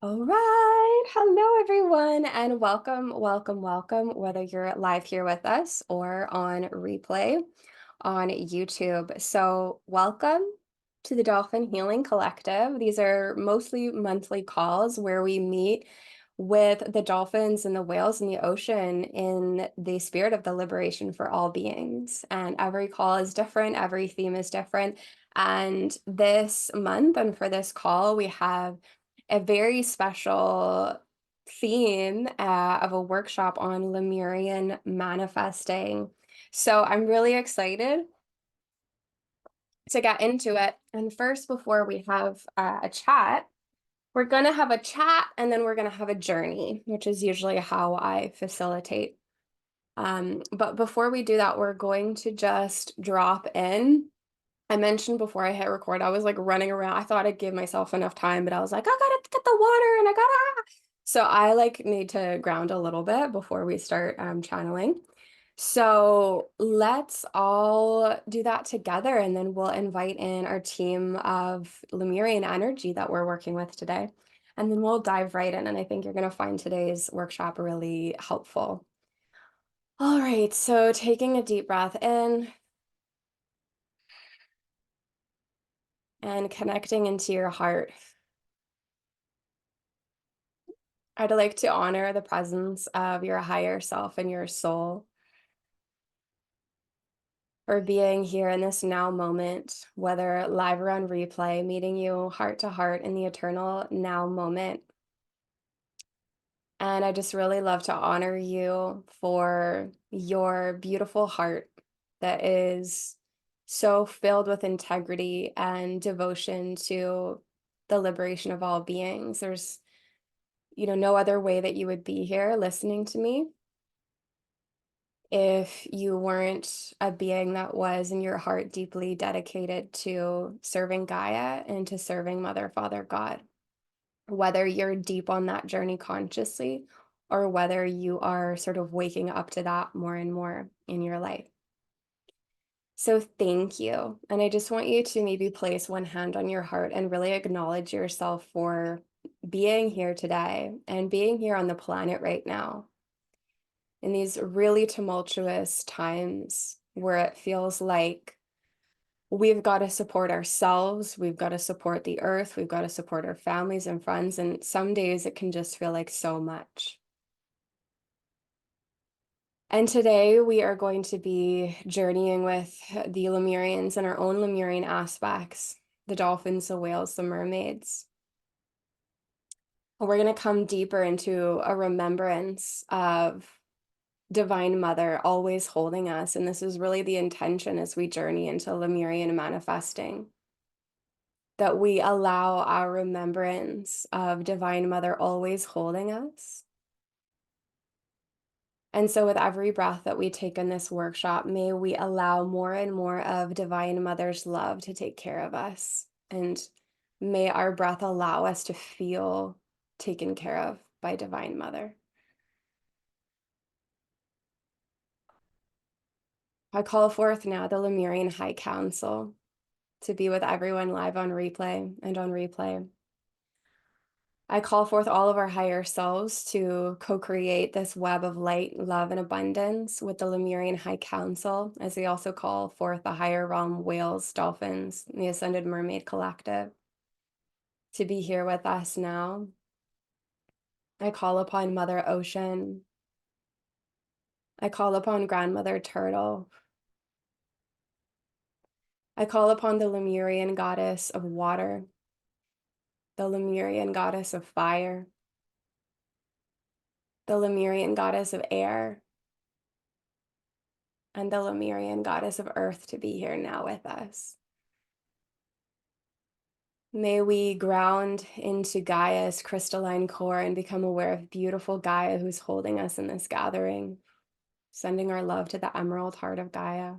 All right. Hello, everyone, and welcome, whether you're live here with us or on replay on YouTube. So, welcome to the Dolphin Healing Collective. These are mostly monthly calls where we meet with the dolphins and the whales in the ocean in the spirit of the liberation for all beings. And every call is different, every theme is different. And this month, and for this call, we have a very special theme of a workshop on Lemurian manifesting. So I'm really excited to get into it. And first, before we have a chat, we're going to have a chat and then we're going to have a journey, which is usually how I facilitate. But before we do that, we're going to just drop in. I mentioned before I hit record, I was like running around. I thought I'd give myself enough time, but I was like, I gotta get the water and I gotta. So I like need to ground a little bit before we start channeling. So let's all do that together and then we'll invite in our team of Lemurian energy that we're working with today. And then we'll dive right in. And I think you're going to find today's workshop really helpful. All right, so taking a deep breath in and connecting into your heart. I'd like to honor the presence of your higher self and your soul for being here in this now moment, whether live or on replay, meeting you heart to heart in the eternal now moment. And I just really love to honor you for your beautiful heart that is so filled with integrity and devotion to the liberation of all beings. There's, no other way that you would be here listening to me if you weren't a being that was in your heart deeply dedicated to serving Gaia and to serving Mother, Father, God. Whether you're deep on that journey consciously or whether you are sort of waking up to that more and more in your life. So thank you. And I just want you to maybe place one hand on your heart and really acknowledge yourself for being here today and being here on the planet right now in these really tumultuous times where it feels like we've got to support ourselves, we've got to support the earth, we've got to support our families and friends, and some days it can just feel like so much. And today we are going to be journeying with the Lemurians and our own Lemurian aspects, the dolphins, the whales, the mermaids. We're going to come deeper into a remembrance of Divine Mother always holding us. And this is really the intention as we journey into Lemurian manifesting, that we allow our remembrance of Divine Mother always holding us. And so with every breath that we take in this workshop, may we allow more and more of Divine Mother's love to take care of us. And may our breath allow us to feel taken care of by Divine Mother. I call forth now the Lemurian High Council to be with everyone live on replay and on replay. I call forth all of our higher selves to co-create this web of light, love, and abundance with the Lemurian High Council, as they also call forth the higher realm whales, dolphins, and the Ascended Mermaid Collective to be here with us now. I call upon Mother Ocean. I call upon Grandmother Turtle. I call upon the Lemurian goddess of water, the Lemurian goddess of fire, the Lemurian goddess of air, and the Lemurian goddess of earth to be here now with us. May we ground into Gaia's crystalline core and become aware of beautiful Gaia who's holding us in this gathering, sending our love to the emerald heart of Gaia.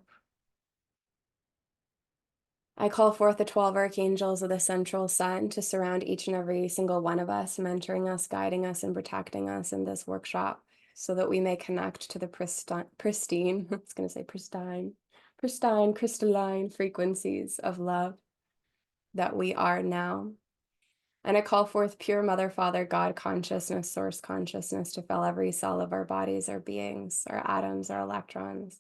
I call forth the 12 archangels of the central sun to surround each and every single one of us, mentoring us, guiding us, and protecting us in this workshop so that we may connect to the pristine, I was going to say pristine, crystalline frequencies of love that we are now. And I call forth pure Mother, Father, God consciousness, source consciousness to fill every cell of our bodies, our beings, our atoms, our electrons.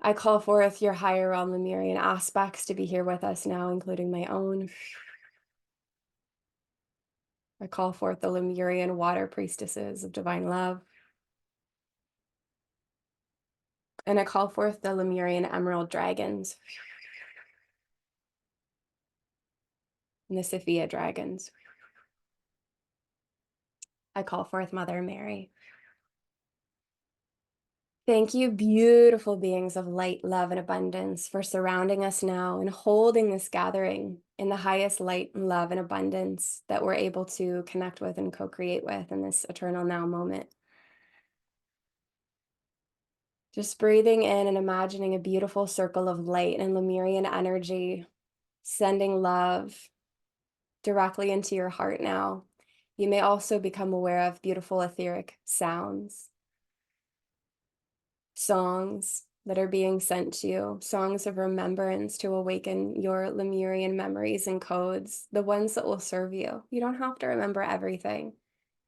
I call forth your higher realm Lemurian aspects to be here with us now, including my own. I call forth the Lemurian water priestesses of divine love. And I call forth the Lemurian emerald dragons and the Sophia dragons. I call forth Mother Mary. Thank you, beautiful beings of light, love, and abundance, for surrounding us now and holding this gathering in the highest light and love and abundance that we're able to connect with and co-create with in this eternal now moment. Just breathing in and imagining a beautiful circle of light and Lemurian energy, sending love directly into your heart now. You may also become aware of beautiful etheric sounds, songs that are being sent to you, songs of remembrance to awaken your Lemurian memories and codes, the ones that will serve you. You don't have to remember everything.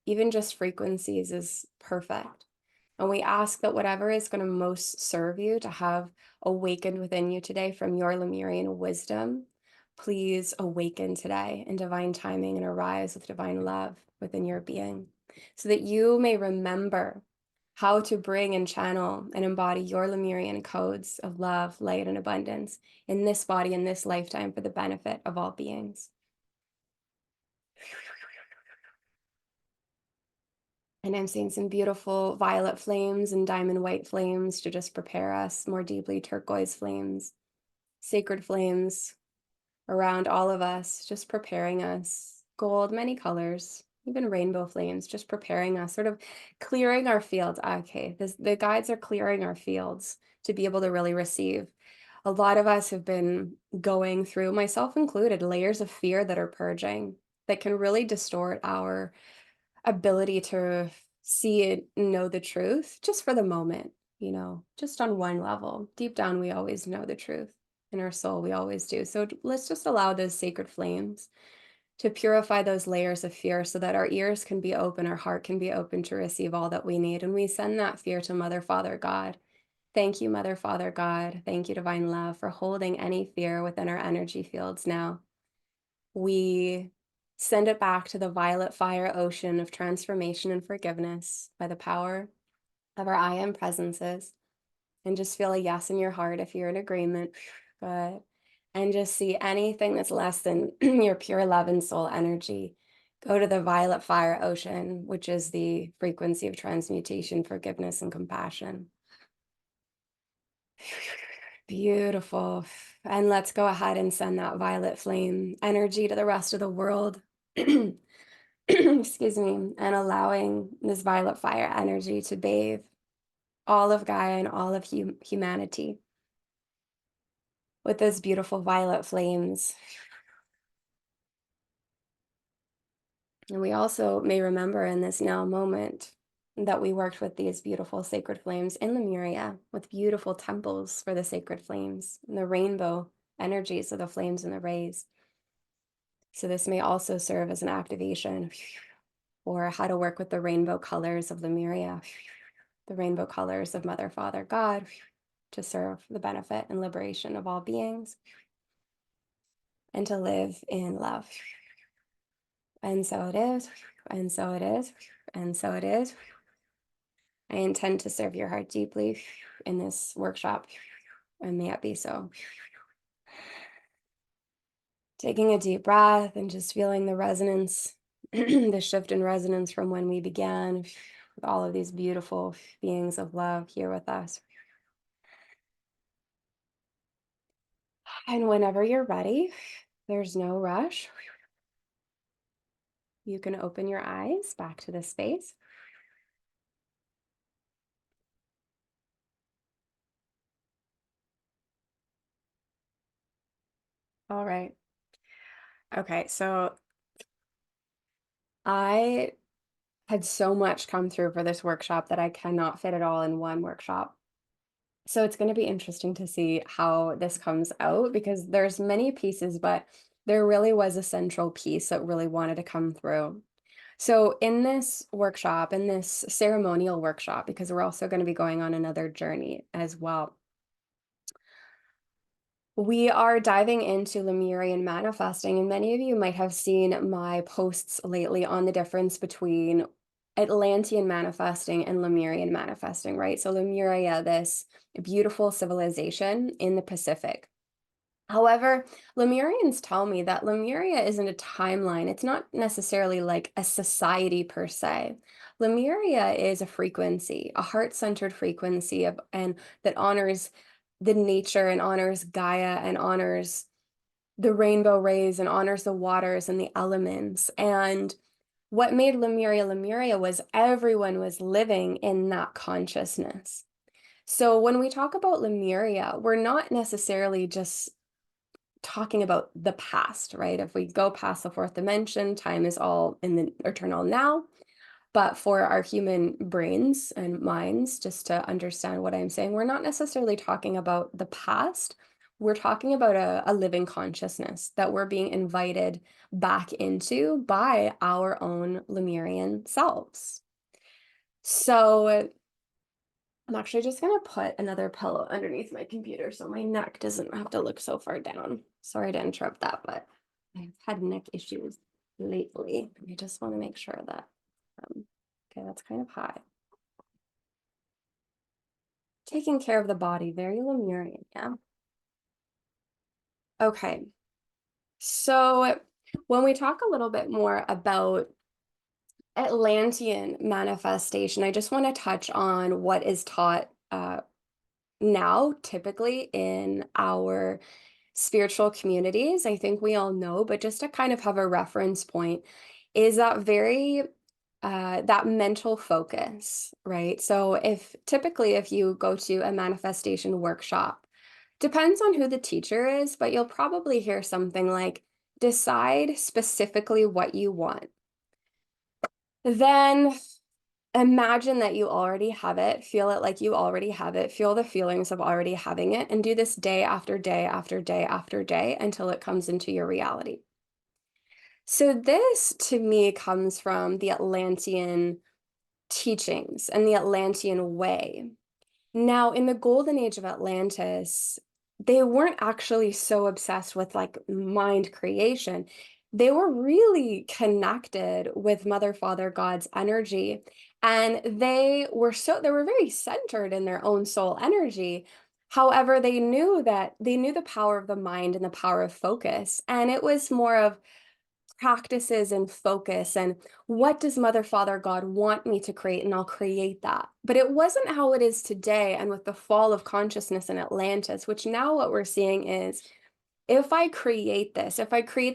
Even just frequencies is perfect. And we ask that whatever is going to most serve you to have awakened within you today from your Lemurian wisdom, please awaken today in divine timing and arise with divine love within your being, so that you may remember how to bring and channel and embody your Lemurian codes of love, light, and abundance in this body, in this lifetime, for the benefit of all beings. And I'm seeing some beautiful violet flames and diamond white flames to just prepare us, more deeply turquoise flames, sacred flames around all of us, just preparing us, gold, many colors, even rainbow flames, just preparing us, sort of clearing our fields. Okay, the guides are clearing our fields to be able to really receive. A lot of us have been going through, myself included, layers of fear that are purging, that can really distort our ability to see it and know the truth just for the moment, just on one level. Deep down, we always know the truth. In our soul, we always do. So let's just allow those sacred flames to purify those layers of fear so that our ears can be open, our heart can be open to receive all that we need. And we send that fear to Mother, Father, God. Thank you, Mother, Father, God. Thank you, Divine Love, for holding any fear within our energy fields now. We send it back to the violet fire ocean of transformation and forgiveness by the power of our I am presences. And just feel a yes in your heart if you're in agreement. Good. And just see anything that's less than your pure love and soul energy. Go to the violet fire ocean, which is the frequency of transmutation, forgiveness, and compassion. Beautiful. And let's go ahead and send that violet flame energy to the rest of the world. Excuse me. And allowing this violet fire energy to bathe all of Gaia and all of humanity with those beautiful violet flames. And we also may remember in this now moment that we worked with these beautiful sacred flames in Lemuria, with beautiful temples for the sacred flames and the rainbow energies of the flames and the rays. So this may also serve as an activation for how to work with the rainbow colors of Lemuria, the rainbow colors of Mother, Father, God, to serve the benefit and liberation of all beings and to live in love. And so it is, and so it is, and so it is. I intend to serve your heart deeply in this workshop, and may it be so. Taking a deep breath and just feeling the resonance, the shift in resonance from when we began with all of these beautiful beings of love here with us. And whenever you're ready, there's no rush. You can open your eyes back to the space. All right. Okay, so I had so much come through for this workshop that I cannot fit it all in one workshop. So it's going to be interesting to see how this comes out, because there's many pieces, but There really was a central piece that really wanted to come through. So in this workshop, in this ceremonial workshop, because we're also going to be going on another journey as well, we are diving into Lemurian manifesting, and many of you might have seen my posts lately on the difference between Atlantean manifesting and Lemurian manifesting, right? So Lemuria, this beautiful civilization in the Pacific. However, Lemurians tell me that Lemuria isn't a timeline. It's not necessarily like a society per se. Lemuria is a frequency, a heart-centered frequency and that honors the nature and honors Gaia and honors the rainbow rays and honors the waters and the elements. And what made Lemuria Lemuria was everyone was living in that consciousness. So when we talk about Lemuria, we're not necessarily just talking about the past, right? If we go past the fourth dimension, time is all in the eternal now. But for our human brains and minds, just to understand what I'm saying, we're not necessarily talking about the past. We're talking about a living consciousness that we're being invited back into by our own Lemurian selves. So I'm actually just going to put another pillow underneath my computer so my neck doesn't have to look so far down. Sorry to interrupt that, but I've had neck issues lately. I just want to make sure that, okay, that's kind of high. Taking care of the body, very Lemurian, yeah. Okay, so when we talk a little bit more about Atlantean manifestation, I just want to touch on what is taught now, typically in our spiritual communities. I think we all know, but just to kind of have a reference point, is that very that mental focus, right? So if typically if you go to a manifestation workshop, depends on who the teacher is, but you'll probably hear something like, decide specifically what you want. Then imagine that you already have it, feel it like you already have it, feel the feelings of already having it, and do this day after day after day after day until it comes into your reality. So this to me comes from the Atlantean teachings and the Atlantean way. Now, in the golden age of Atlantis, they weren't actually so obsessed with like mind creation. They were really connected with Mother, Father, God's energy. And they were very centered in their own soul energy. However, they knew the power of the mind and the power of focus. And it was more of practices and focus and what does Mother, Father, God want me to create, and I'll create that. But it wasn't how it is today, and with the fall of consciousness in Atlantis, which now what we're seeing is if if I create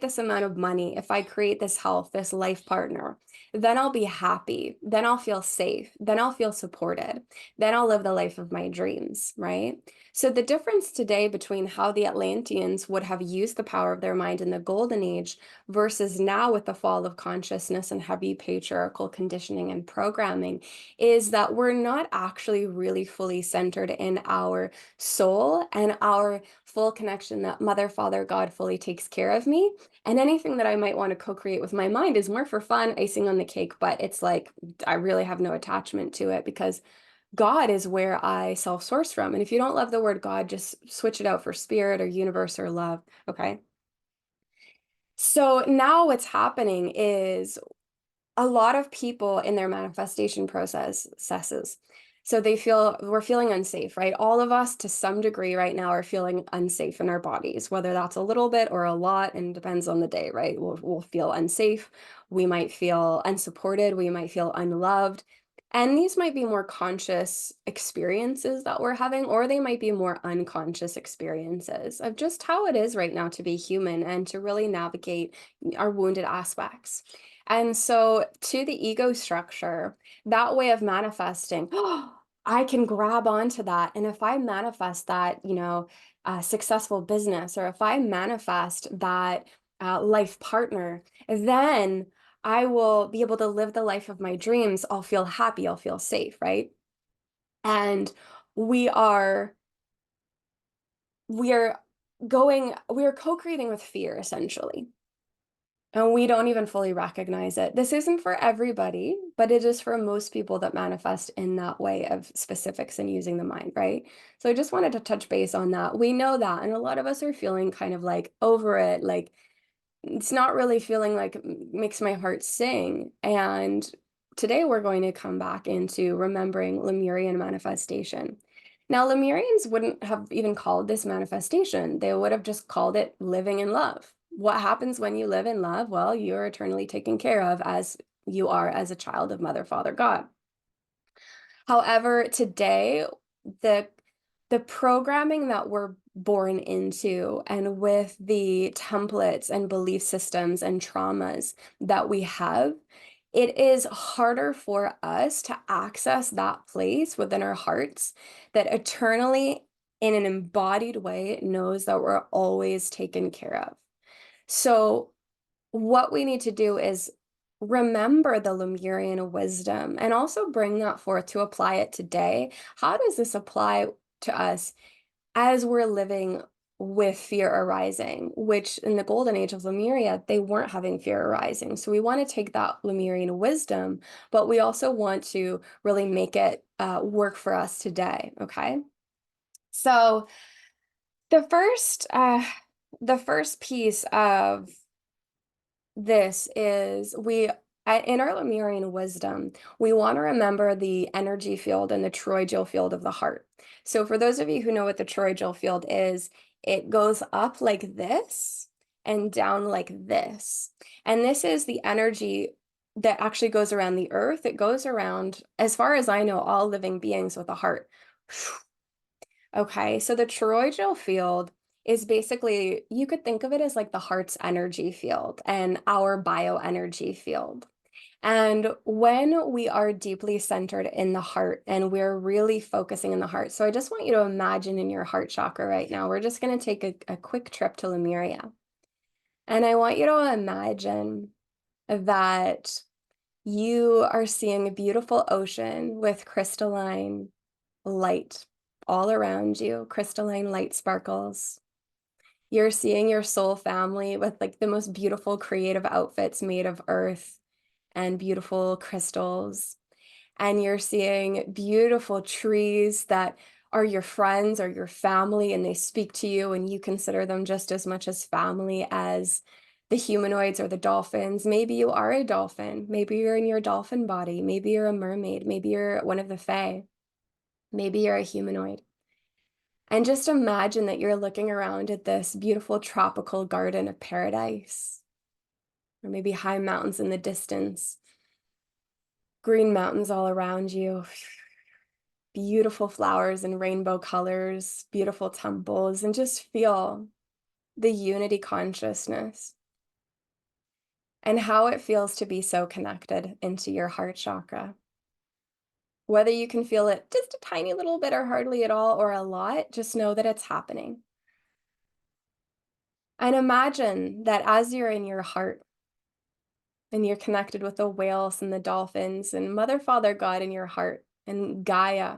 this amount of money, if I create this health, this life partner, then I'll be happy. Then I'll feel safe. Then I'll feel supported. Then I'll live the life of my dreams, right? So the difference today between how the Atlanteans would have used the power of their mind in the golden age versus now with the fall of consciousness and heavy patriarchal conditioning and programming is that we're not actually really fully centered in our soul and our full connection that Mother, Father, God fully takes care of me. And anything that I might want to co-create with my mind is more for fun, icing on the cake, but it's like I really have no attachment to it because God is where I self-source from. And if you don't love the word God, just switch it out for spirit or universe or love. Okay. So now what's happening is a lot of people in their manifestation processes. So we're feeling unsafe, right? All of us to some degree right now are feeling unsafe in our bodies, whether that's a little bit or a lot, and depends on the day, right? We'll feel unsafe. We might feel unsupported. We might feel unloved. And these might be more conscious experiences that we're having, or they might be more unconscious experiences of just how it is right now to be human and to really navigate our wounded aspects. And so to the ego structure, that way of manifesting, I can grab onto that. And if I manifest that, successful business, or if I manifest that life partner, then I will be able to live the life of my dreams. I'll feel happy. I'll feel safe, right? And we are we're co-creating with fear essentially. And we don't even fully recognize it. This isn't for everybody, but it is for most people that manifest in that way of specifics and using the mind, right? So I just wanted to touch base on that. We know that, and a lot of us are feeling kind of like over it, like it's not really feeling like makes my heart sing. And today we're going to come back into remembering Lemurian manifestation. Now, Lemurians wouldn't have even called this manifestation. They would have just called it living in love. What happens when you live in love? Well, you're eternally taken care of as you are as a child of Mother, Father, God. However, today, the the programming that we're born into and with the templates and belief systems and traumas that we have, it is harder for us to access that place within our hearts that eternally, in an embodied way, knows that we're always taken care of. So what we need to do is remember the Lemurian wisdom and also bring that forth to apply it today. How does this apply to us as we're living with fear arising, which in the golden age of Lemuria, they weren't having fear arising. So we want to take that Lemurian wisdom, but we also want to really make it work for us today. Okay. So the first, uh, the first piece of this is in our Lemurian wisdom, we want to remember the energy field and the toroidal field of the heart. So for those of you who know what the toroidal field is, it goes up like this and down like this. And this is the energy that actually goes around the earth. It goes around, as far as I know, all living beings with a heart. Okay, so the toroidal field is basically, you could think of it as like the heart's energy field and our bioenergy field. And when we are deeply centered in the heart and we're really focusing in the heart, so I just want you to imagine in your heart chakra right now, we're just going to take a quick trip to Lemuria. And I want you to imagine that you are seeing a beautiful ocean with crystalline light all around you, crystalline light sparkles. You're seeing your soul family with like the most beautiful creative outfits made of earth and beautiful crystals. And you're seeing beautiful trees that are your friends or your family, and they speak to you, and you consider them just as much as family as the humanoids or the dolphins. Maybe you are a dolphin. Maybe you're in your dolphin body. Maybe you're a mermaid. Maybe you're one of the fae. Maybe you're a humanoid. And just imagine that you're looking around at this beautiful tropical garden of paradise, or maybe high mountains in the distance, green mountains all around you, beautiful flowers in rainbow colors, beautiful temples, and just feel the unity consciousness and how it feels to be so connected into your heart chakra. Whether you can feel it just a tiny little bit or hardly at all or a lot, just know that it's happening. And imagine that as you're in your heart and you're connected with the whales and the dolphins and Mother, Father, God in your heart and Gaia,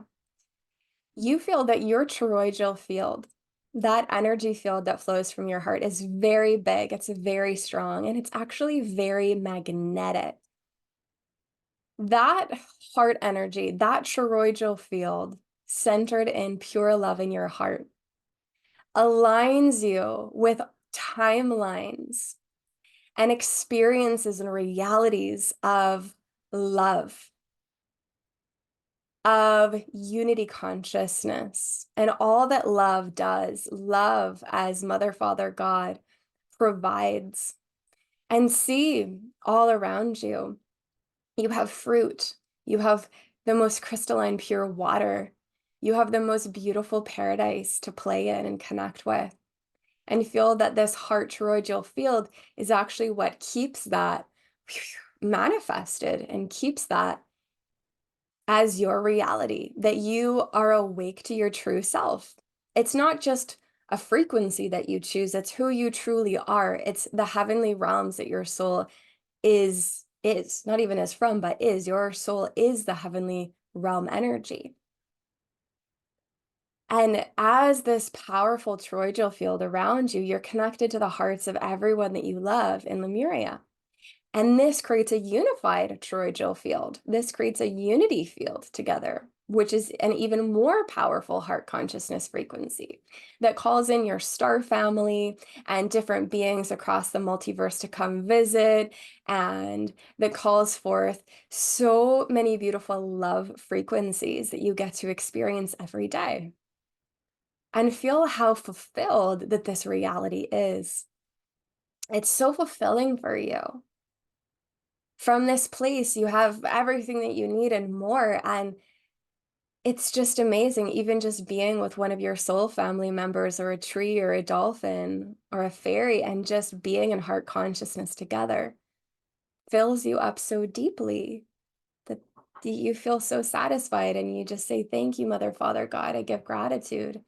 you feel that your toroidal field, that energy field that flows from your heart, is very big, it's very strong, and it's actually very magnetic. That heart energy, that toroidal field centered in pure love in your heart, aligns you with timelines and experiences and realities of love, of unity consciousness, and all that love does. Love, as Mother, Father, God provides. And see all around you. You have fruit. You have the most crystalline, pure water. You have the most beautiful paradise to play in and connect with. And feel that this heart toroidal field is actually what keeps that manifested and keeps that as your reality, that you are awake to your true self. It's not just a frequency that you choose, it's who you truly are. It's the heavenly realms that your soul is not even is from, but is. Your soul is the heavenly realm energy. And as this powerful toroidal field around you, you're connected to the hearts of everyone that you love in Lemuria. And this creates a unified toroidal field. This creates a unity field together, which is an even more powerful heart consciousness frequency that calls in your star family and different beings across the multiverse to come visit, and that calls forth so many beautiful love frequencies that you get to experience every day and feel how fulfilled that this reality is. It's so fulfilling for you. From this place, you have everything that you need and more. And it's just amazing, even just being with one of your soul family members, or a tree, or a dolphin, or a fairy, and just being in heart consciousness together fills you up so deeply that you feel so satisfied, and you just say, "Thank you, Mother, Father, God, I give gratitude."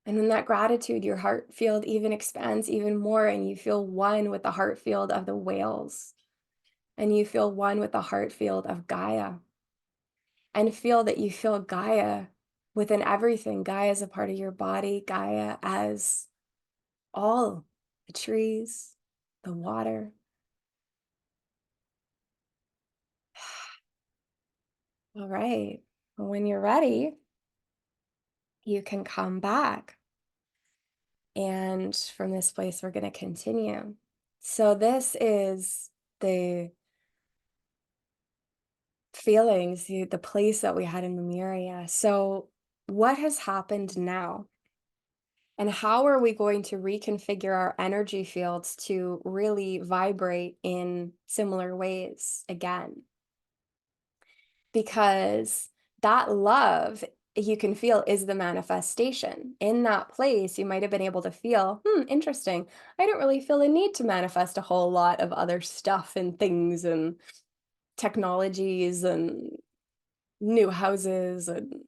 And in that gratitude, your heart field even expands even more, and you feel one with the heart field of the whales, and you feel one with the heart field of Gaia, and feel that you feel Gaia within everything. Gaia as a part of your body, Gaia as all the trees, the water. All right. Well, when you're ready, you can come back. And from this place, we're going to continue. So this is the feelings, the place that we had in Lemuria. So what has happened now? And how are we going to reconfigure our energy fields to really vibrate in similar ways again? Because that love you can feel is the manifestation. In that place, you might have been able to feel, interesting. I don't really feel a need to manifest a whole lot of other stuff and things and technologies and new houses. And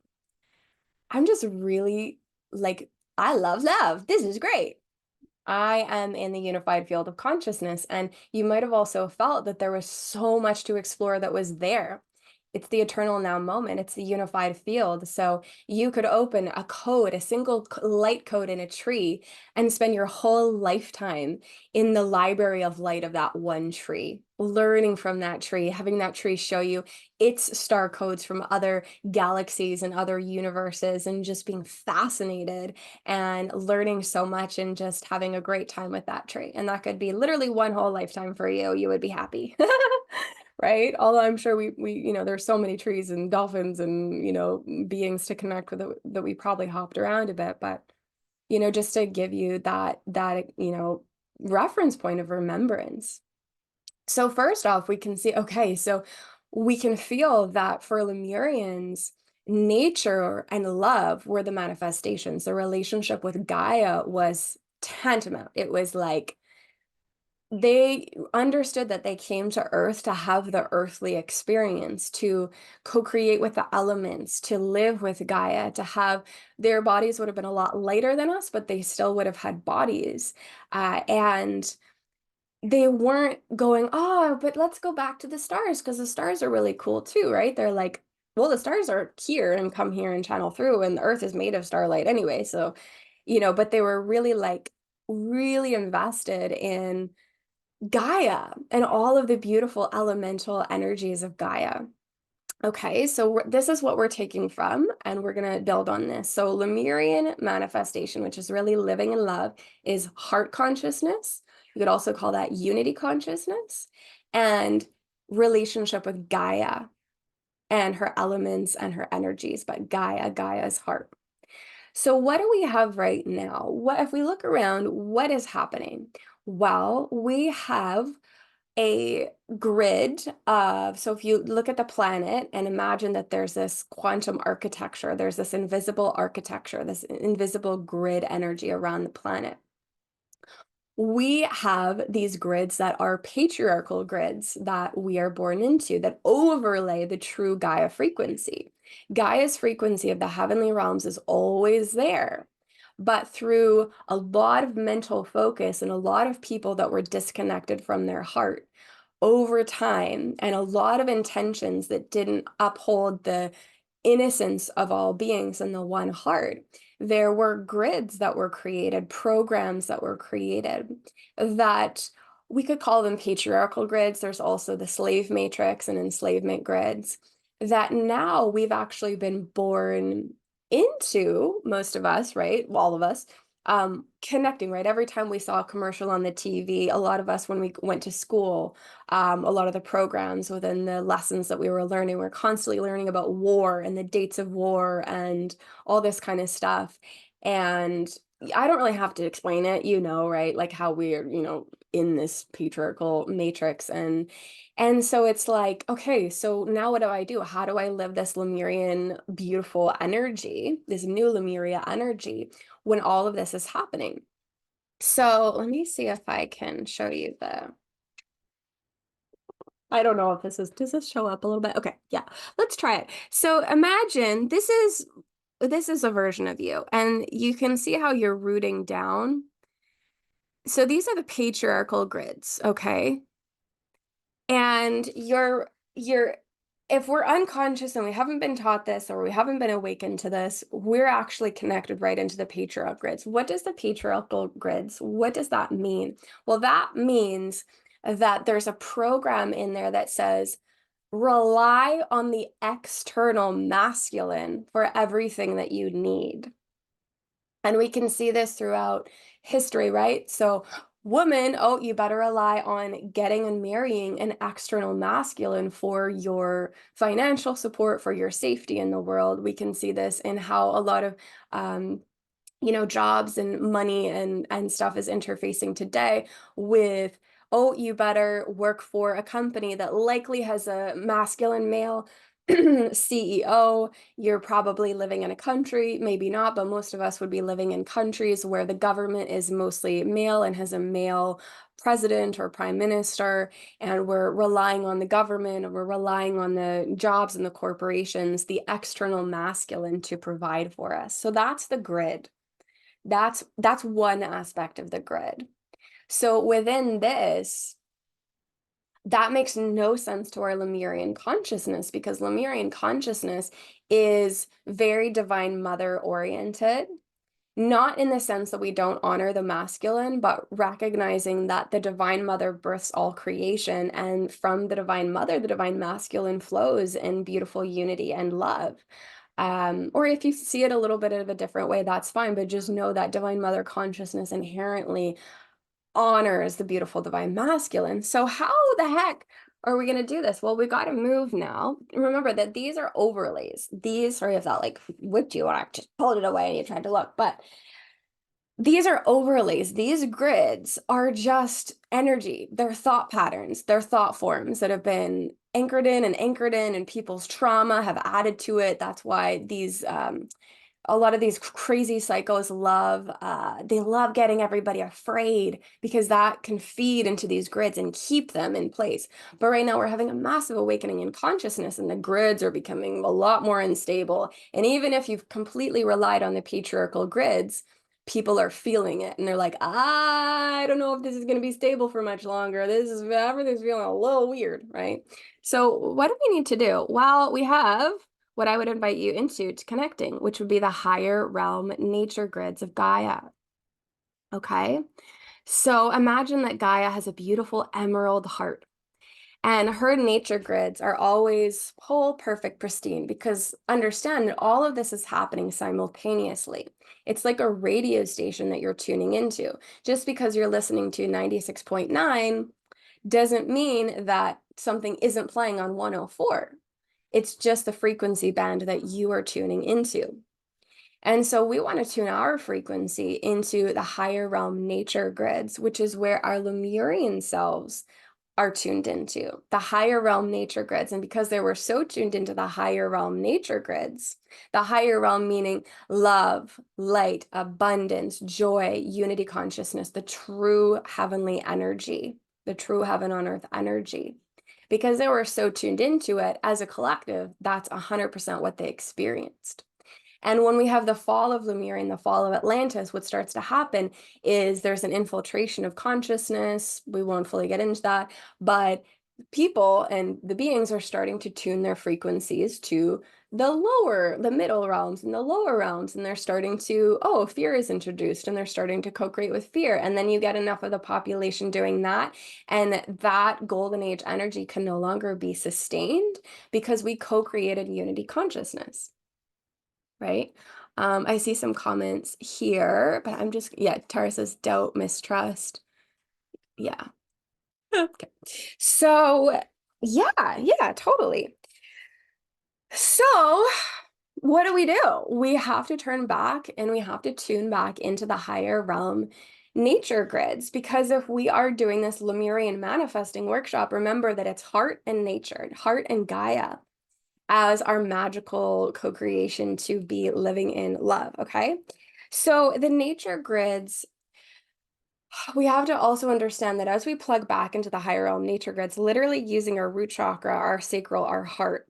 I'm just really like, I love love. This is great. I am in the unified field of consciousness. And you might have also felt that there was so much to explore that was there. It's the eternal now moment. It's the unified field. So you could open a code, a single light code in a tree, and spend your whole lifetime in the library of light of that one tree, learning from that tree, having that tree show you its star codes from other galaxies and other universes, and just being fascinated and learning so much and just having a great time with that tree. And that could be literally one whole lifetime for you. You would be happy. Right? Although I'm sure there's so many trees and dolphins and, beings to connect with that we probably hopped around a bit, but, just to give you that reference point of remembrance. So first off, we can see, okay, so we can feel that for Lemurians, nature and love were the manifestations. The relationship with Gaia was tantamount. It was like they understood that they came to Earth to have the earthly experience, to co-create with the elements, to live with Gaia, to have their bodies would have been a lot lighter than us, but they still would have had bodies. And they weren't going, oh, but let's go back to the stars because the stars are really cool too, right? They're like, well, the stars are here and come here and channel through, and the Earth is made of starlight anyway. So, but they were really really invested in Gaia and all of the beautiful elemental energies of Gaia. Okay, so this is what we're taking from, and we're going to build on this. So Lemurian manifestation, which is really living in love, is heart consciousness. You could also call that unity consciousness, and relationship with Gaia and her elements and her energies, but Gaia's heart. So what do we have right now? What if we look around, what is happening? Well, we have a grid of, so if you look at the planet and imagine that there's this quantum architecture, there's this invisible architecture, this invisible grid energy around the planet. We have these grids that are patriarchal grids that we are born into that overlay the true Gaia frequency. Gaia's frequency of the heavenly realms is always there. But through a lot of mental focus and a lot of people that were disconnected from their heart over time, and a lot of intentions that didn't uphold the innocence of all beings in the one heart, there were grids that were created, programs that were created that we could call them patriarchal grids. There's also the slave matrix and enslavement grids that now we've actually been born into, most of us, right? All of us, connecting, right? Every time we saw a commercial on the TV, a lot of us, when we went to school, a lot of the programs within the lessons that we were learning, we're constantly learning about war and the dates of war and all this kind of stuff. And I don't really have to explain it, right? Like how we're, in this patriarchal matrix. And so it's like, okay, so now what do I do? How do I live this Lemurian beautiful energy, this new Lemuria energy when all of this is happening? So let me see if I can show you I don't know if does this show up a little bit? Okay, yeah, let's try it. So imagine this is a version of you, and you can see how you're rooting down. So these are the patriarchal grids, okay? And you're if we're unconscious and we haven't been taught this or we haven't been awakened to this, we're actually connected right into the patriarchal grids. What does the patriarchal grids, what does that mean? Well, that means that there's a program in there that says rely on the external masculine for everything that you need. And we can see this throughout history, right? So, woman, oh, you better rely on getting and marrying an external masculine for your financial support, for your safety in the world. We can see this in how a lot of jobs and money and stuff is interfacing today with, oh, you better work for a company that likely has a masculine male CEO. You're probably living in a country, maybe not, but most of us would be living in countries where the government is mostly male and has a male president or prime minister, and we're relying on the government, or we're relying on the jobs and the corporations, the external masculine to provide for us. So that's the grid. That's one aspect of the grid. So within this, that makes no sense to our Lemurian consciousness, because Lemurian consciousness is very divine mother oriented, not in the sense that we don't honor the masculine, but recognizing that the divine mother births all creation, and from the divine mother, the divine masculine flows in beautiful unity and love. Or if you see it a little bit of a different way, that's fine, but just know that divine mother consciousness inherently honors the beautiful divine masculine. So how the heck are we going to do this? Well, we got to move now. Remember that these are overlays. Sorry if that like whipped you and I just pulled it away and you tried to look, but these are overlays. These grids are just energy. They're thought patterns. They're thought forms that have been anchored in, and people's trauma have added to it. That's why a lot of these crazy psychos they love getting everybody afraid, because that can feed into these grids and keep them in place. But right now we're having a massive awakening in consciousness, and the grids are becoming a lot more unstable. And even if you've completely relied on the patriarchal grids, people are feeling it, and they're like, I don't know if this is going to be stable for much longer. Everything's feeling a little weird, right? So what do we need to do? Well, we have what I would invite you into to connecting, which would be the higher realm nature grids of Gaia. Okay. So imagine that Gaia has a beautiful emerald heart, and her nature grids are always whole, perfect, pristine, because understand that all of this is happening simultaneously. It's like a radio station that you're tuning into. Just because you're listening to 96.9 doesn't mean that something isn't playing on 104. It's just the frequency band that you are tuning into. And so we want to tune our frequency into the higher realm nature grids, which is where our Lemurian selves are tuned into, the higher realm nature grids. And because they were so tuned into the higher realm nature grids, the higher realm meaning love, light, abundance, joy, unity consciousness, the true heavenly energy, the true heaven on earth energy. Because they were so tuned into it as a collective, that's 100% what they experienced. And when we have the fall of Lemurian, the fall of Atlantis, what starts to happen is there's an infiltration of consciousness. We won't fully get into that, but people and the beings are starting to tune their frequencies to the middle realms and the lower realms. And they're starting to, oh, fear is introduced and they're starting to co-create with fear. And then you get enough of the population doing that. And that golden age energy can no longer be sustained because we co-created unity consciousness, right? I see some comments here, but yeah, Tara says doubt, mistrust. Yeah. Okay. So, yeah, totally. So, what do? We have to turn back and we have to tune back into the higher realm nature grids, because if we are doing this Lemurian manifesting workshop, remember that it's heart and nature, heart and Gaia as our magical co-creation to be living in love, okay? So, the nature grids, we have to also understand that as we plug back into the higher realm nature grids, literally using our root chakra, our sacral, our heart,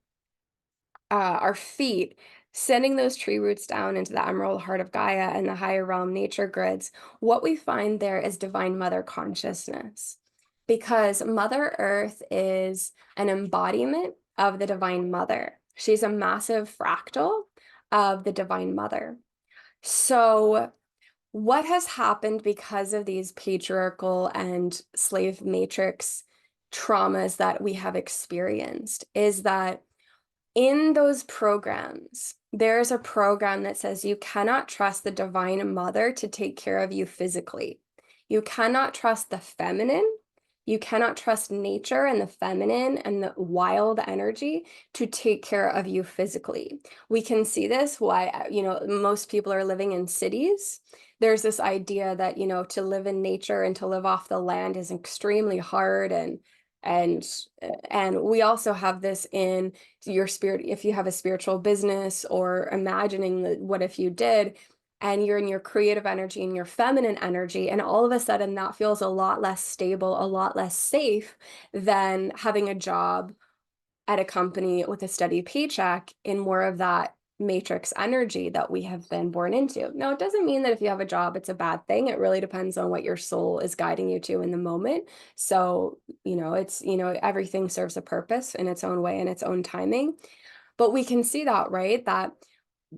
our feet, sending those tree roots down into the emerald heart of Gaia and the higher realm nature grids, what we find there is divine mother consciousness. Because Mother Earth is an embodiment of the divine mother. She's a massive fractal of the divine mother. So what has happened because of these patriarchal and slave matrix traumas that we have experienced is that in those programs, there's a program that says you cannot trust the divine mother to take care of you physically. You cannot trust the feminine. You cannot trust nature and the feminine and the wild energy to take care of you physically. We can see this why, most people are living in cities. There's this idea that, to live in nature and to live off the land is extremely hard, and and we also have this in your spirit. If you have a spiritual business, or imagining that, what if you did, and you're in your creative energy and your feminine energy, and all of a sudden that feels a lot less stable, a lot less safe than having a job at a company with a steady paycheck in more of that matrix energy that we have been born into. Now, it doesn't mean that if you have a job, it's a bad thing. It really depends on what your soul is guiding you to in the moment. So, everything serves a purpose in its own way, in its own timing. But we can see that, right? That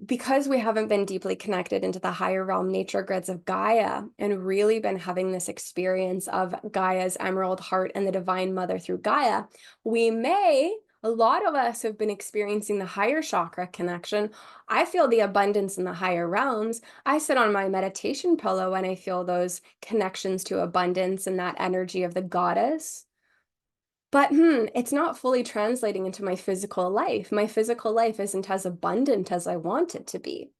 because we haven't been deeply connected into the higher realm nature grids of Gaia and really been having this experience of Gaia's emerald heart and the divine mother through Gaia, a lot of us have been experiencing the higher chakra connection. I feel the abundance in the higher realms. I sit on my meditation pillow and I feel those connections to abundance and that energy of the goddess. But it's not fully translating into my physical life. My physical life isn't as abundant as I want it to be.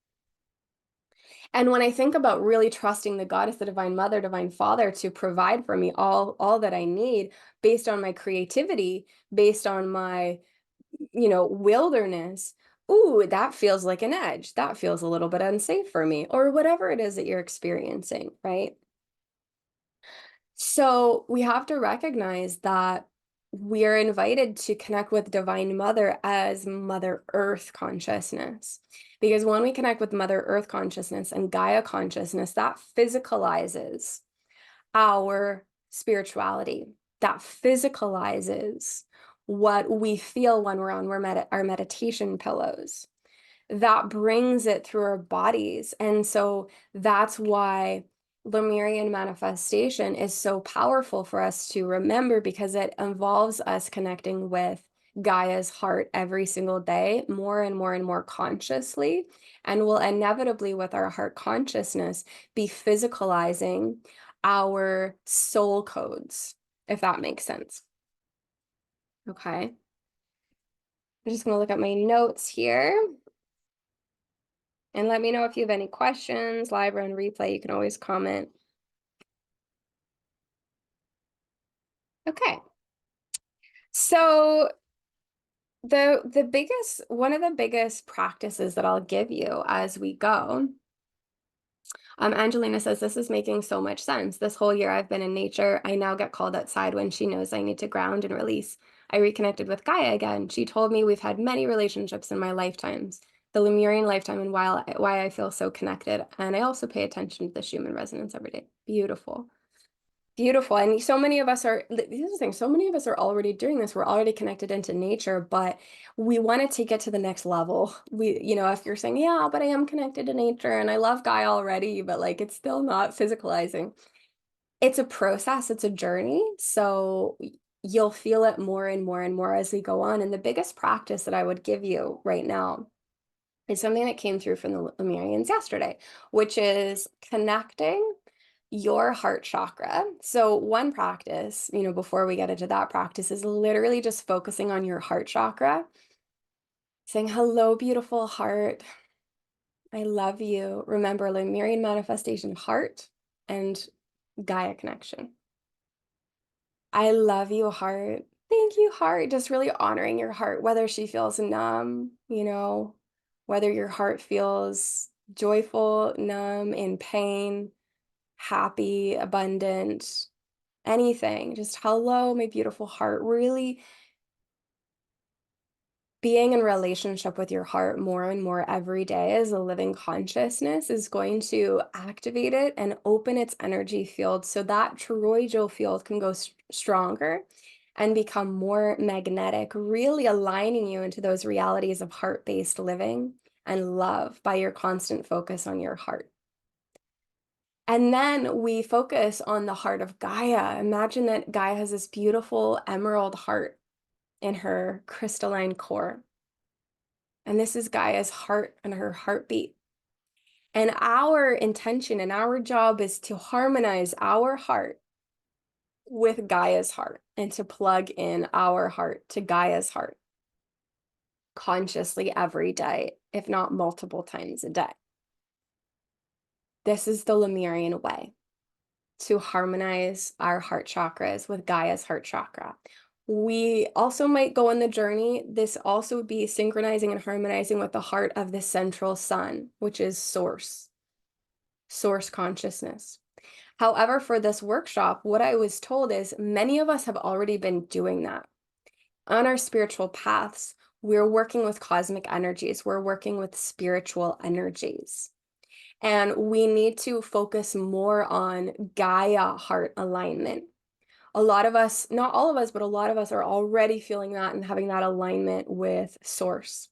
And when I think about really trusting the goddess, the divine mother, divine father to provide for me all that I need based on my creativity, based on my, wilderness, ooh, that feels like an edge. That feels a little bit unsafe for me, or whatever it is that you're experiencing, right? So we have to recognize that we are invited to connect with Divine Mother as Mother Earth consciousness. Because when we connect with Mother Earth consciousness and Gaia consciousness, that physicalizes our spirituality, that physicalizes what we feel when we're on our meditation pillows. That brings it through our bodies. And so that's why Lemurian manifestation is so powerful for us to remember, because it involves us connecting with Gaia's heart every single day, more and more and more consciously, and will inevitably, with our heart consciousness, be physicalizing our soul codes, if that makes sense. Okay. I'm just going to look at my notes here. And let me know if you have any questions, live or on replay. You can always comment. Okay. So one of the biggest practices that I'll give you as we go, Angelina says, this is making so much sense. This whole year I've been in nature. I now get called outside when she knows I need to ground and release. I reconnected with Gaia again. She told me we've had many relationships in my lifetimes, the Lemurian lifetime, and why I feel so connected. And I also pay attention to the Schumann resonance every day. Beautiful. Beautiful. And so many of us are, here's the thing, so many of us are already doing this. We're already connected into nature, but we want to take it to the next level. If you're saying, yeah, but I am connected to nature and I love Gaia already, but like it's still not physicalizing. It's a process, it's a journey. So you'll feel it more and more and more as we go on. And the biggest practice that I would give you right now is something that came through from the Lemurians yesterday, which is connecting your heart chakra. So one practice, before we get into that practice, is literally just focusing on your heart chakra, saying, hello, beautiful heart. I love you. Remember, Lemurian manifestation, heart and Gaia connection. I love you, heart. Thank you, heart. Just really honoring your heart, whether she feels numb, whether your heart feels joyful, numb, in pain, happy, abundant, anything. Just hello, my beautiful heart. Really being in relationship with your heart more and more every day as a living consciousness is going to activate it and open its energy field so that toroidal field can go stronger and become more magnetic, really aligning you into those realities of heart-based living and love by your constant focus on your heart. And then we focus on the heart of Gaia. Imagine that Gaia has this beautiful emerald heart in her crystalline core. And this is Gaia's heart and her heartbeat. And our intention and our job is to harmonize our heart with Gaia's heart and to plug in our heart to Gaia's heart consciously every day, if not multiple times a day. This is the Lemurian way to harmonize our heart chakras with Gaia's heart chakra. We also might go on the journey. This also would be synchronizing and harmonizing with the heart of the central sun, which is source consciousness. However, for this workshop, what I was told is many of us have already been doing that. On our spiritual paths, we're working with cosmic energies. We're working with spiritual energies. And we need to focus more on Gaia heart alignment. A lot of us, not all of us, but a lot of us are already feeling that and having that alignment with source,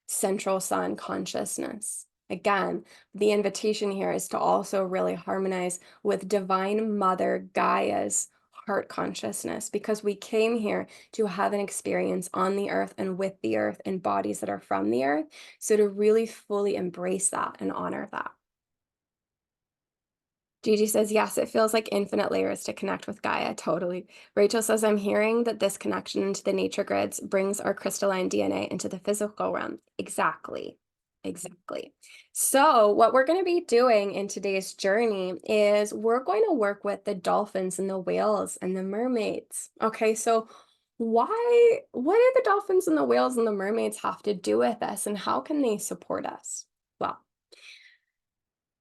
central sun consciousness. Again, the invitation here is to also really harmonize with Divine Mother Gaia's heart consciousness, because we came here to have an experience on the earth and with the earth in bodies that are from the earth. So to really fully embrace that and honor that. Gigi says, yes, it feels like infinite layers to connect with Gaia. Totally. Rachel says, I'm hearing that this connection into the nature grids brings our crystalline DNA into the physical realm. Exactly. Exactly. So what we're going to be doing in today's journey is we're going to work with the dolphins and the whales and the mermaids. Okay, so what do the dolphins and the whales and the mermaids have to do with us, and how can they support us? Well,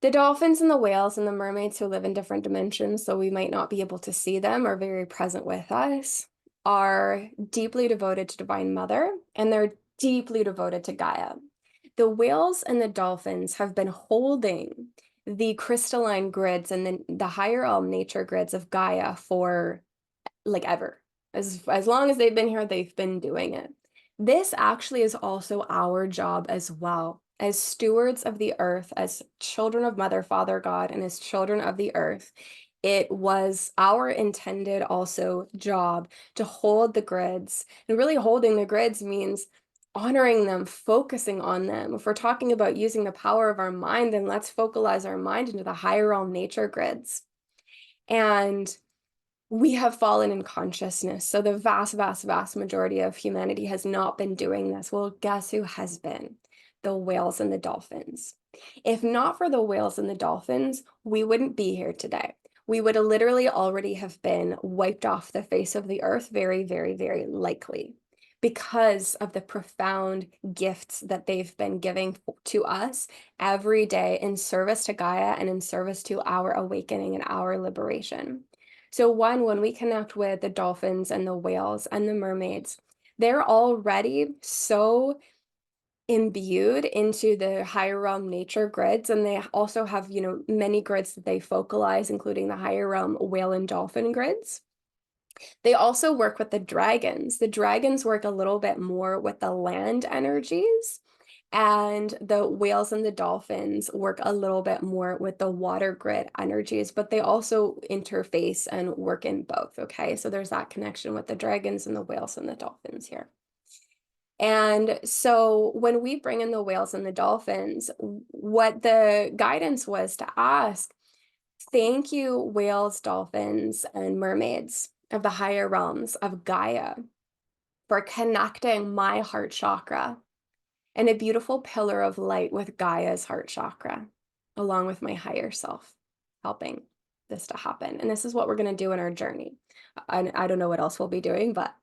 the dolphins and the whales and the mermaids who live in different dimensions, so we might not be able to see them, are very present with us, are deeply devoted to Divine Mother, and they're deeply devoted to Gaia. The whales and the dolphins have been holding the crystalline grids and the higher realm nature grids of Gaia for like ever. As long as they've been here, they've been doing it. This actually is also our job as well, as stewards of the earth, as children of Mother, Father, God, and as children of the earth. It was our intended also job to hold the grids. And really holding the grids means honoring them, focusing on them. If we're talking about using the power of our mind, then let's focalize our mind into the higher realm nature grids. And we have fallen in consciousness. So the vast, vast, vast majority of humanity has not been doing this. Well, guess who has been? The whales and the dolphins. If not for the whales and the dolphins, we wouldn't be here today. We would literally already have been wiped off the face of the earth, very, very, very likely, because of the profound gifts that they've been giving to us every day in service to Gaia and in service to our awakening and our liberation. So when we connect with the dolphins and the whales and the mermaids, they're already so imbued into the higher realm nature grids, and they also have, many grids that they focalize, including the higher realm whale and dolphin grids. They also work with the dragons. The dragons work a little bit more with the land energies, and the whales and the dolphins work a little bit more with the water grid energies, but they also interface and work in both. Okay, so there's that connection with the dragons and the whales and the dolphins here. And so when we bring in the whales and the dolphins, what the guidance was to ask, thank you, whales, dolphins, and mermaids of the higher realms of Gaia, for connecting my heart chakra and a beautiful pillar of light with Gaia's heart chakra, along with my higher self, helping this to happen. And this is what we're going to do in our journey. I don't know what else we'll be doing, but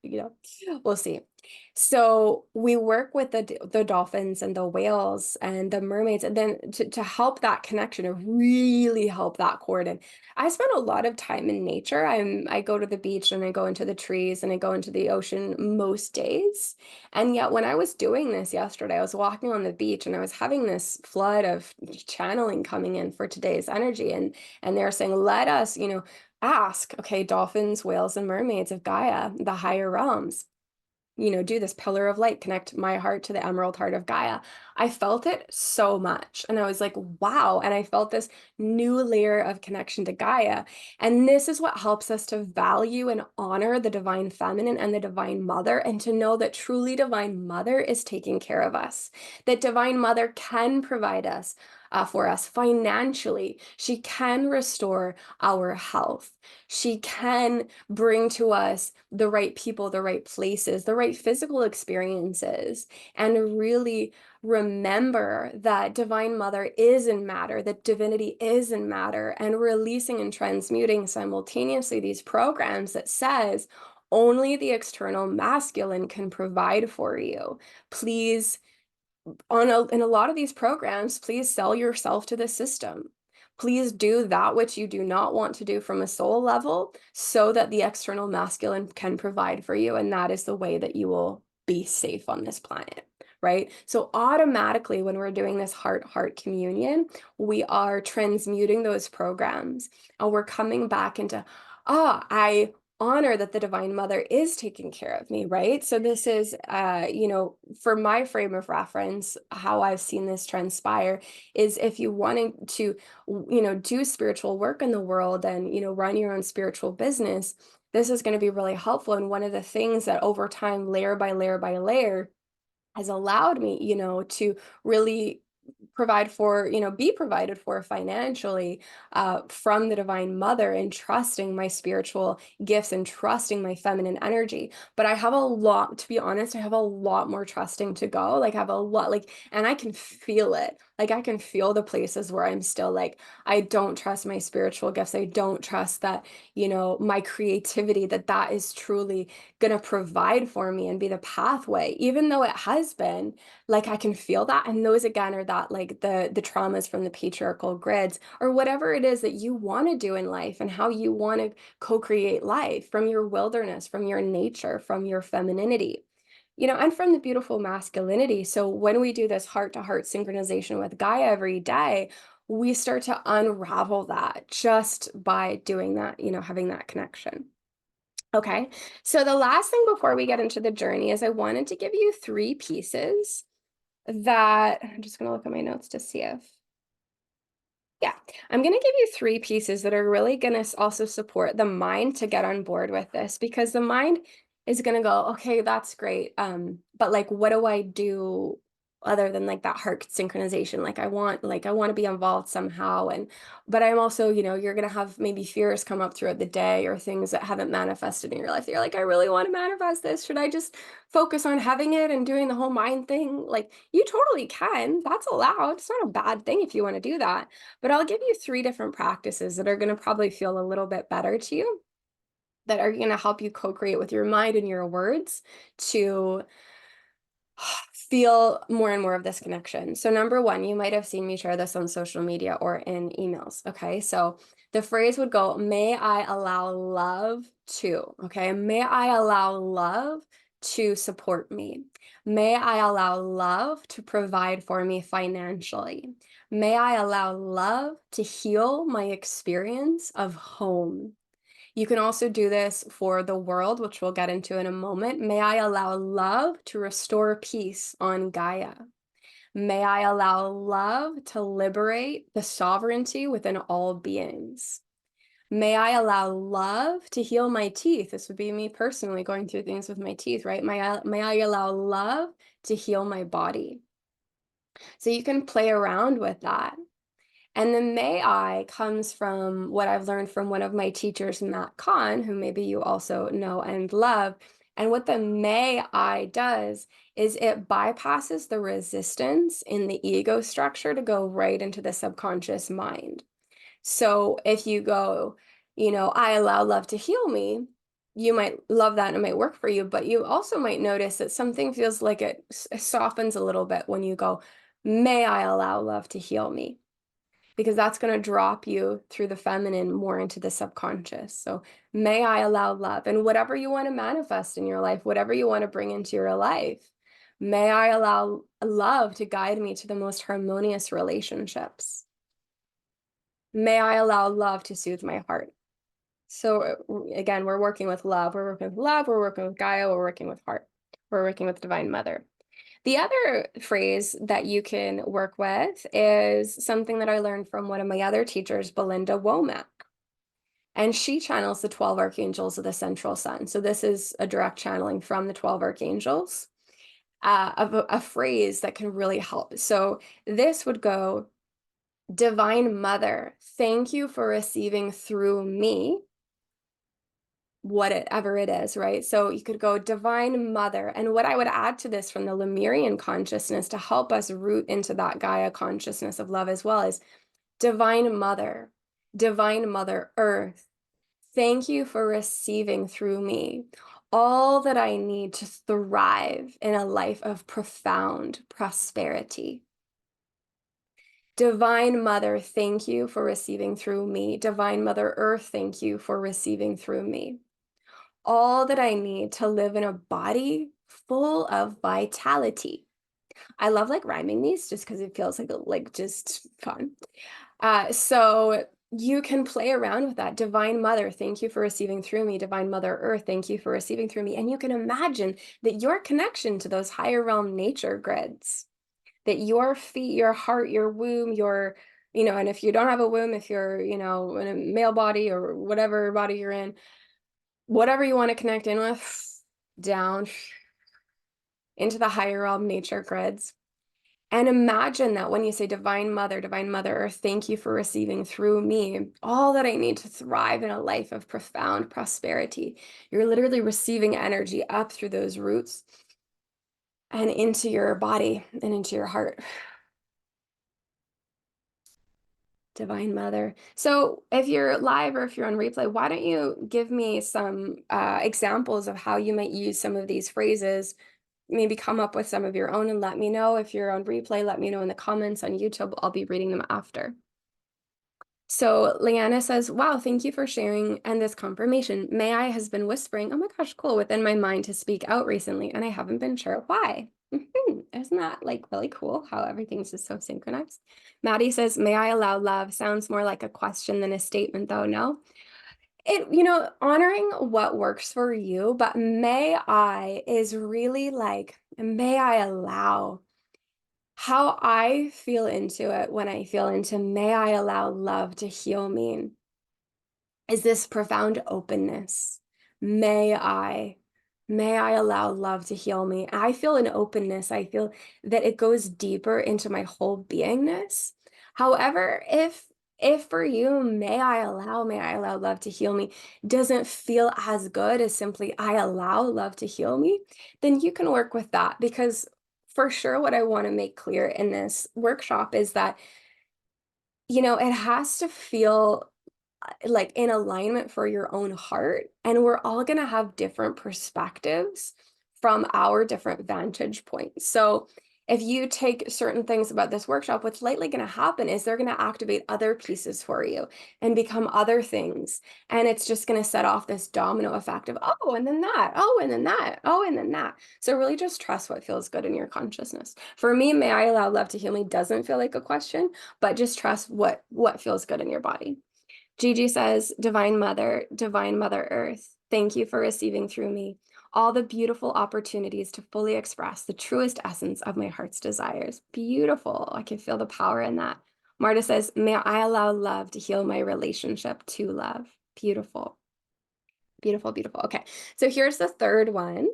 we'll see. So we work with the dolphins and the whales and the mermaids, and then to help that connection, to really help that cord. And I spend a lot of time in nature. I go to the beach and I go into the trees and I go into the ocean most days. And yet when I was doing this yesterday, I was walking on the beach and I was having this flood of channeling coming in for today's energy. And they're saying, let us, ask, okay, dolphins, whales, and mermaids of Gaia, the higher realms, do this pillar of light, connect my heart to the emerald heart of Gaia. I felt it so much. And I was like, wow. And I felt this new layer of connection to Gaia. And this is what helps us to value and honor the divine feminine and the divine mother, and to know that truly divine mother is taking care of us, that divine mother can provide us for us financially. She can restore our health. She can bring to us the right people, the right places, the right physical experiences, and really remember that divine mother is in matter, that divinity is in matter, and releasing and transmuting simultaneously these programs that says only the external masculine can provide for you. Please, in a lot of these programs, please sell yourself to the system. Please do that which you do not want to do from a soul level, so that the external masculine can provide for you. And that is the way that you will be safe on this planet, right? So automatically, when we're doing this heart-heart communion, we are transmuting those programs, and we're coming back into, I honor that the divine mother is taking care of me, right? So this is, for my frame of reference, how I've seen this transpire is, if you wanting to, do spiritual work in the world and, run your own spiritual business, this is going to be really helpful. And one of the things that over time, layer by layer by layer, has allowed me, to really be provided for financially from the divine mother, and trusting my spiritual gifts and trusting my feminine energy. But I have a lot, to be honest, I have a lot more trusting to go. Like I have a lot, and I can feel it. Like I can feel the places where I'm still like, I don't trust my spiritual gifts. I don't trust that, my creativity, that is truly going to provide for me and be the pathway, even though it has been. Like I can feel that. And those again are that, like the traumas from the patriarchal grids, or whatever it is that you want to do in life, and how you want to co-create life from your wilderness, from your nature, from your femininity, and from the beautiful masculinity. So when we do this heart-to-heart synchronization with Gaia every day, we start to unravel that just by doing that, having that connection. Okay, so the last thing before we get into the journey is I wanted to give you 3 pieces that I'm just going to look at my notes to see if, yeah, I'm going to give you 3 pieces that are really going to also support the mind to get on board with this, because the mind is going to go, okay, that's great. But like, what do I do other than like that heart synchronization? Like I want to be involved somehow. But I'm also, you're going to have maybe fears come up throughout the day, or things that haven't manifested in your life. You're like, I really want to manifest this. Should I just focus on having it and doing the whole mind thing? Like you totally can. That's allowed. It's not a bad thing if you want to do that. But I'll give you 3 different practices that are going to probably feel a little bit better to you, that are going to help you co-create with your mind and your words to feel more and more of this connection. So number 1, you might have seen me share this on social media or in emails. Okay. So the phrase would go, may I allow love to, okay? May I allow love to support me. May I allow love to provide for me financially. May I allow love to heal my experience of home. You can also do this for the world, which we'll get into in a moment. May I allow love to restore peace on Gaia. May I allow love to liberate the sovereignty within all beings. May I allow love to heal my teeth. This would be me personally going through things with my teeth, right? May I allow love to heal my body. So you can play around with that. And the may I comes from what I've learned from one of my teachers, Matt Kahn, who maybe you also know and love. And what the may I does is it bypasses the resistance in the ego structure to go right into the subconscious mind. So if you go, I allow love to heal me, you might love that and it might work for you, but you also might notice that something feels like it softens a little bit when you go, may I allow love to heal me? Because that's going to drop you through the feminine more into the subconscious. So may I allow love, and whatever you want to manifest in your life, whatever you want to bring into your life, may I allow love to guide me to the most harmonious relationships. May I allow love to soothe my heart. So again, we're working with love. We're working with love. We're working with Gaia. We're working with heart. We're working with Divine Mother. The other phrase that you can work with is something that I learned from one of my other teachers, Belinda Womack. And she channels the 12 archangels of the central sun. So this is a direct channeling from the 12 archangels of a phrase that can really help. So this would go, Divine Mother, thank you for receiving through me whatever it is, right? So you could go Divine Mother. And what I would add to this from the Lemurian consciousness to help us root into that Gaia consciousness of love as well is Divine Mother, Divine Mother Earth, thank you for receiving through me all that I need to thrive in a life of profound prosperity. Divine Mother, thank you for receiving through me. Divine Mother Earth, thank you for receiving through me all that I need to live in a body full of vitality. I love like rhyming these just because it feels like just fun. So you can play around with that. Divine Mother, thank you for receiving through me. Divine Mother Earth, thank you for receiving through me. And you can imagine that your connection to those higher realm nature grids, that your feet, your heart, your womb, and if you don't have a womb, if you're, in a male body or whatever body you're in, whatever you want to connect in with, down into the higher realm nature grids. And imagine that when you say Divine Mother Earth, thank you for receiving through me all that I need to thrive in a life of profound prosperity. You're literally receiving energy up through those roots and into your body and into your heart. Divine Mother. So if you're live or if you're on replay, why don't you give me some examples of how you might use some of these phrases, maybe come up with some of your own and let me know. If you're on replay, let me know in the comments on YouTube. I'll be reading them after. So Leanna says, wow, thank you for sharing and this confirmation. May I has been whispering, oh my gosh, cool, within my mind to speak out recently, and I haven't been sure why. Isn't that like really cool how everything's just so synchronized? Maddie says, may I allow love? Sounds more like a question than a statement though, no? Honoring what works for you, but may I is really like, may I allow how I feel into it when I feel into may I allow love to heal me is this profound openness. May I, may I allow love to heal me. I feel an openness. I feel that it goes deeper into my whole beingness. However, if for you, may I allow love to heal me doesn't feel as good as simply I allow love to heal me, then you can work with that, because for sure what I want to make clear in this workshop is that, it has to feel like in alignment for your own heart. And we're all going to have different perspectives from our different vantage points. So if you take certain things about this workshop, what's likely going to happen is they're going to activate other pieces for you and become other things. And it's just going to set off this domino effect of, oh, and then that, oh, and then that, oh, and then that. So really just trust what feels good in your consciousness. For me, may I allow love to heal me doesn't feel like a question, but just trust what feels good in your body. Gigi says, Divine Mother Earth, thank you for receiving through me all the beautiful opportunities to fully express the truest essence of my heart's desires. Beautiful. I can feel the power in that. Marta says, may I allow love to heal my relationship to love. Beautiful. Beautiful, beautiful. Okay, so here's the third one.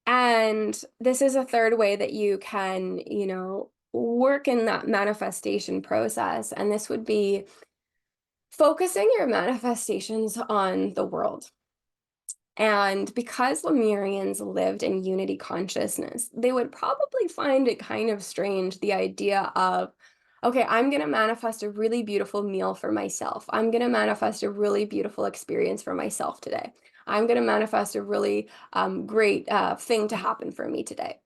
And this is a third way that you can, work in that manifestation process. And this would be focusing your manifestations on the world. And because Lemurians lived in unity consciousness, they would probably find it kind of strange, the idea of, okay, I'm going to manifest a really beautiful meal for myself. I'm going to manifest a really beautiful experience for myself today. I'm going to manifest a really great thing to happen for me today.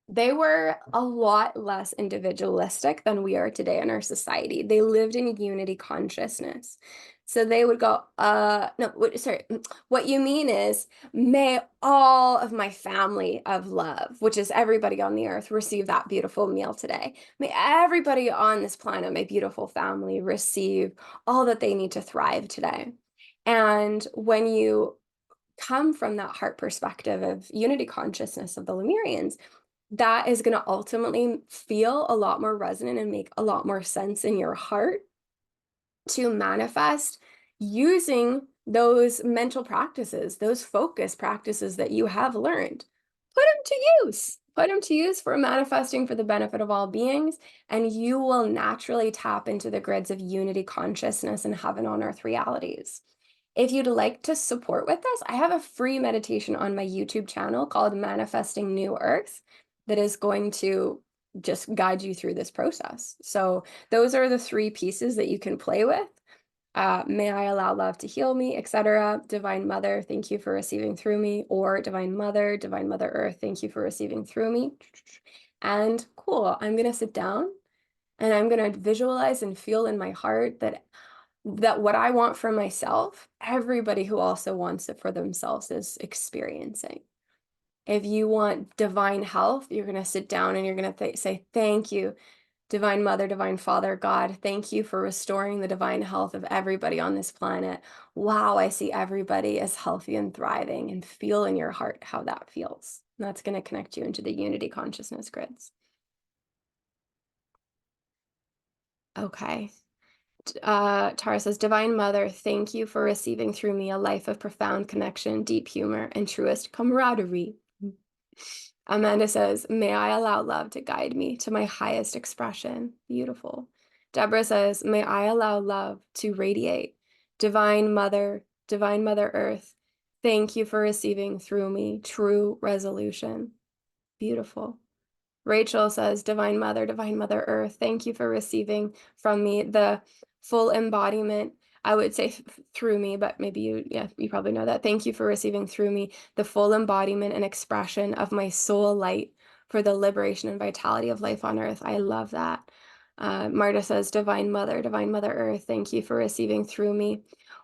They were a lot less individualistic than we are today in our society. They lived in unity consciousness. So they would go, no, sorry, what you mean is, may all of my family of love, which is everybody on the earth, receive that beautiful meal today. May everybody on this planet, my beautiful family, receive all that they need to thrive today. And when you come from that heart perspective of unity consciousness of the Lemurians, that is going to ultimately feel a lot more resonant and make a lot more sense in your heart to manifest using those mental practices, those focus practices that you have learned. Put them to use. Put them to use for manifesting for the benefit of all beings, and you will naturally tap into the grids of unity consciousness and heaven on earth realities. If you'd like to support with this, I have a free meditation on my YouTube channel called Manifesting New Earth that is going to just guide you through this process. So those are the three pieces that you can play with. May I allow love to heal me, etc. Divine Mother, thank you for receiving through me. Or Divine Mother Earth, thank you for receiving through me. And cool, I'm going to sit down and I'm going to visualize and feel in my heart that what I want for myself, everybody who also wants it for themselves is experiencing. If you want divine health, you're going to sit down and you're going to say, thank you, Divine Mother, Divine Father, God, thank you for restoring the divine health of everybody on this planet. Wow, I see everybody as healthy and thriving, and feel in your heart how that feels. And that's going to connect you into the unity consciousness grids. Okay. Tara says, Divine Mother, thank you for receiving through me a life of profound connection, deep humor, and truest camaraderie. Amanda says, may I allow love to guide me to my highest expression. Beautiful. Deborah says, may I allow love to radiate. Divine Mother Earth, thank you for receiving through me true resolution. Beautiful. Rachel says, Divine Mother Earth, thank you for receiving from me the full embodiment. I would say through me, but maybe you probably know that. Thank you for receiving through me the full embodiment and expression of my soul light for the liberation and vitality of life on earth. I love that. Marta says, Divine Mother Earth, thank you for receiving through me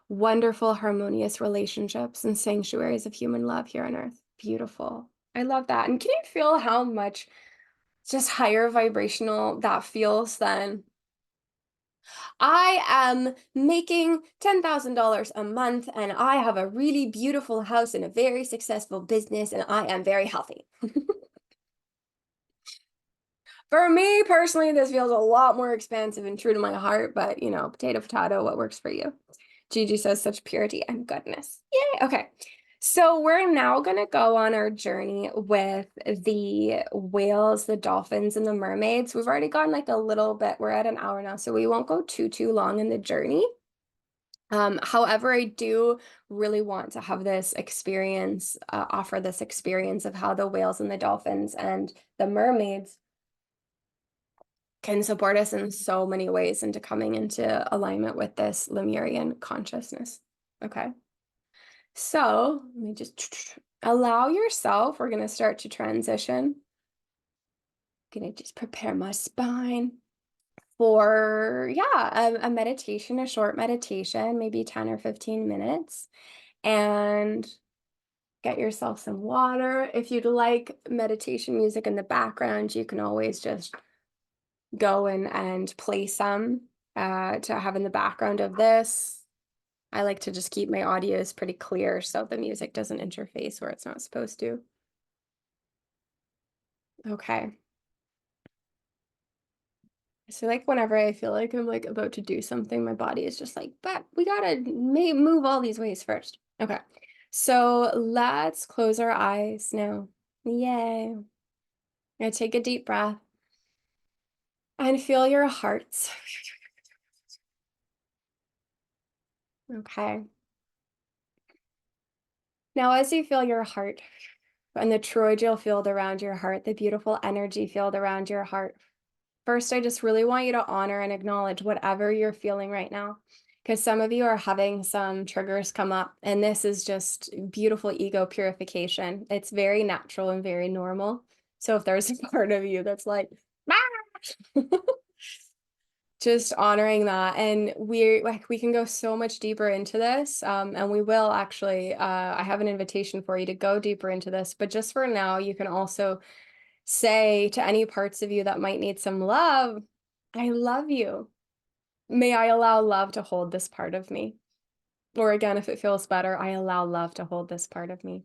wonderful, harmonious relationships and sanctuaries of human love here on earth. Beautiful. I love that. And can you feel how much just higher vibrational that feels than I am making $10,000 a month and I have a really beautiful house and a very successful business and I am very healthy. For me personally, this feels a lot more expansive and true to my heart, but potato, potato, what works for you? Gigi says such purity and goodness. Yay. Okay. So we're now going to go on our journey with the whales, the dolphins, and the mermaids. We've already gone like a little bit. We're at an hour now, so we won't go too long in the journey. However, I do really want to have this experience, offer this experience of how the whales and the dolphins and the mermaids can support us in so many ways into coming into alignment with this Lemurian consciousness. Okay. So let me just allow yourself, we're going to start to transition. Gonna just prepare my spine for, yeah, a meditation, a short meditation, maybe 10 or 15 minutes. And get yourself some water. If you'd like meditation music in the background, you can always just go and play some to have in the background of this. I like to just keep my audios pretty clear so the music doesn't interface where it's not supposed to. Okay. So like whenever I feel like I'm like about to do something, my body is just like, but we gotta move all these ways first. Okay. So let's close our eyes now. Yay. Now take a deep breath and feel your hearts. Okay. Now, as you feel your heart and the toroidal field around your heart, the beautiful energy field around your heart, first, I just really want you to honor and acknowledge whatever you're feeling right now. Because some of you are having some triggers come up, and this is just beautiful ego purification. It's very natural and very normal. So if there's a part of you that's like, ah! Just honoring that, and we can go so much deeper into this, and we will actually, I have an invitation for you to go deeper into this, but just for now, you can also say to any parts of you that might need some love, I love you. May I allow love to hold this part of me? Or again, if it feels better, I allow love to hold this part of me.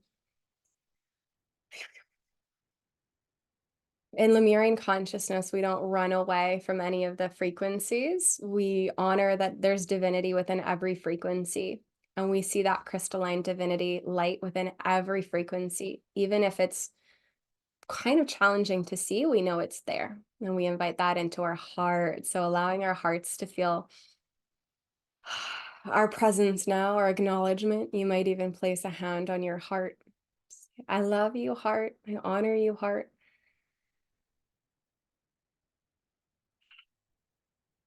In Lemurian consciousness, we don't run away from any of the frequencies. We honor that there's divinity within every frequency. And we see that crystalline divinity light within every frequency. Even if it's kind of challenging to see, we know it's there. And we invite that into our heart. So allowing our hearts to feel our presence now, our acknowledgement. You might even place a hand on your heart. I love you, heart. I honor you, heart.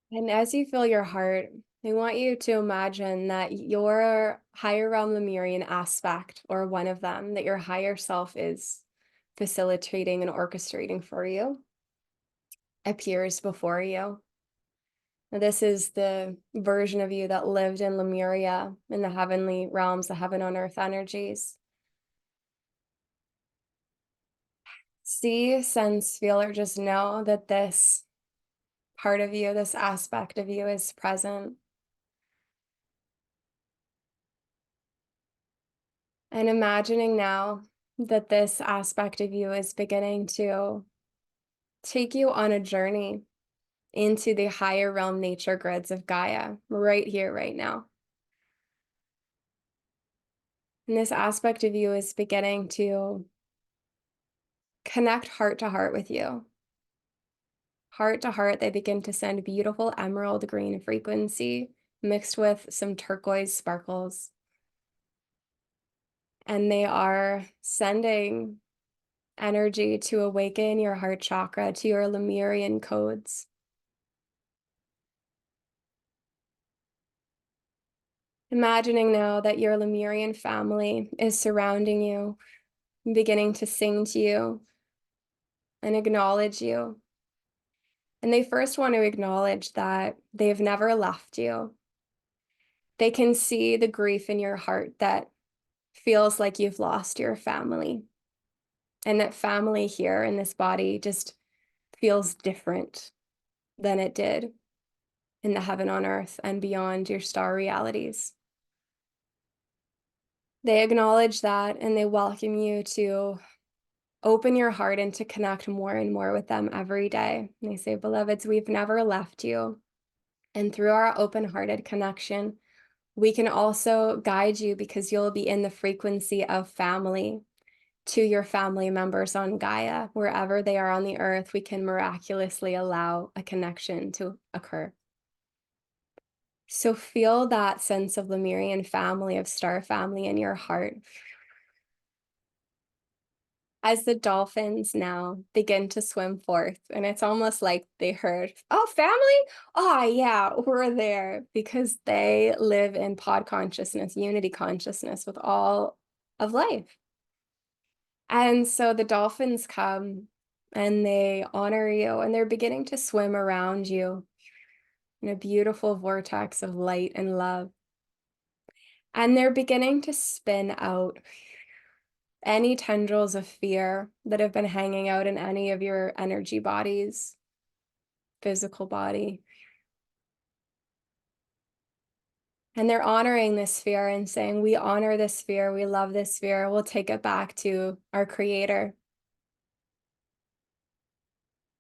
And as you feel your heart, I want you to imagine that your higher realm Lemurian aspect, or one of them, that your higher self is facilitating and orchestrating for you, appears before you. Now, this is the version of you that lived in Lemuria, in the heavenly realms, the heaven on earth energies. See, sense, feel, or just know that this part of you, this aspect of you is present. And imagining now that this aspect of you is beginning to take you on a journey into the higher realm nature grids of Gaia, right here, right now. And this aspect of you is beginning to connect heart to heart with you. Heart to heart, they begin to send beautiful emerald green frequency mixed with some turquoise sparkles. And they are sending energy to awaken your heart chakra to your Lemurian codes. Imagining now that your Lemurian family is surrounding you, beginning to sing to you and acknowledge you. And they first want to acknowledge that they've never left you. They can see the grief in your heart that feels like you've lost your family. And that family here in this body just feels different than it did in the heaven on earth and beyond your star realities. They acknowledge that, and they welcome you to open your heart and to connect more and more with them every day. And they say, beloveds, we've never left you. And through our open-hearted connection, we can also guide you, because you'll be in the frequency of family, to your family members on Gaia. Wherever they are on the earth, we can miraculously allow a connection to occur. So feel that sense of Lemurian family, of star family in your heart. As the dolphins now begin to swim forth, and it's almost like they heard, oh, family? Oh, yeah, we're there, because they live in pod consciousness, unity consciousness with all of life. And so the dolphins come and they honor you, and they're beginning to swim around you in a beautiful vortex of light and love. And they're beginning to spin out any tendrils of fear that have been hanging out in any of your energy bodies, physical body. And they're honoring this fear and saying, we honor this fear, we love this fear, we'll take it back to our creator.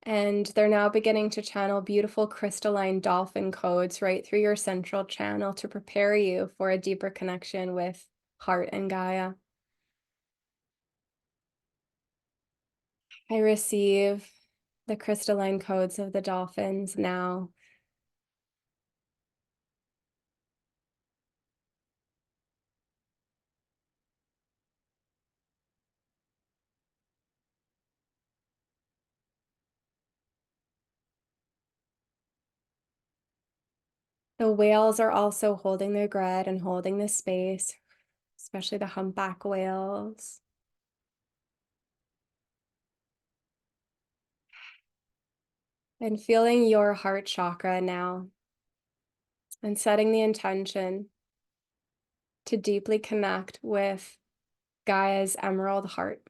And they're now beginning to channel beautiful crystalline dolphin codes right through your central channel to prepare you for a deeper connection with heart and Gaia. I receive the crystalline codes of the dolphins now. The whales are also holding their grid and holding the space, especially the humpback whales. And feeling your heart chakra now, and setting the intention to deeply connect with Gaia's emerald heart.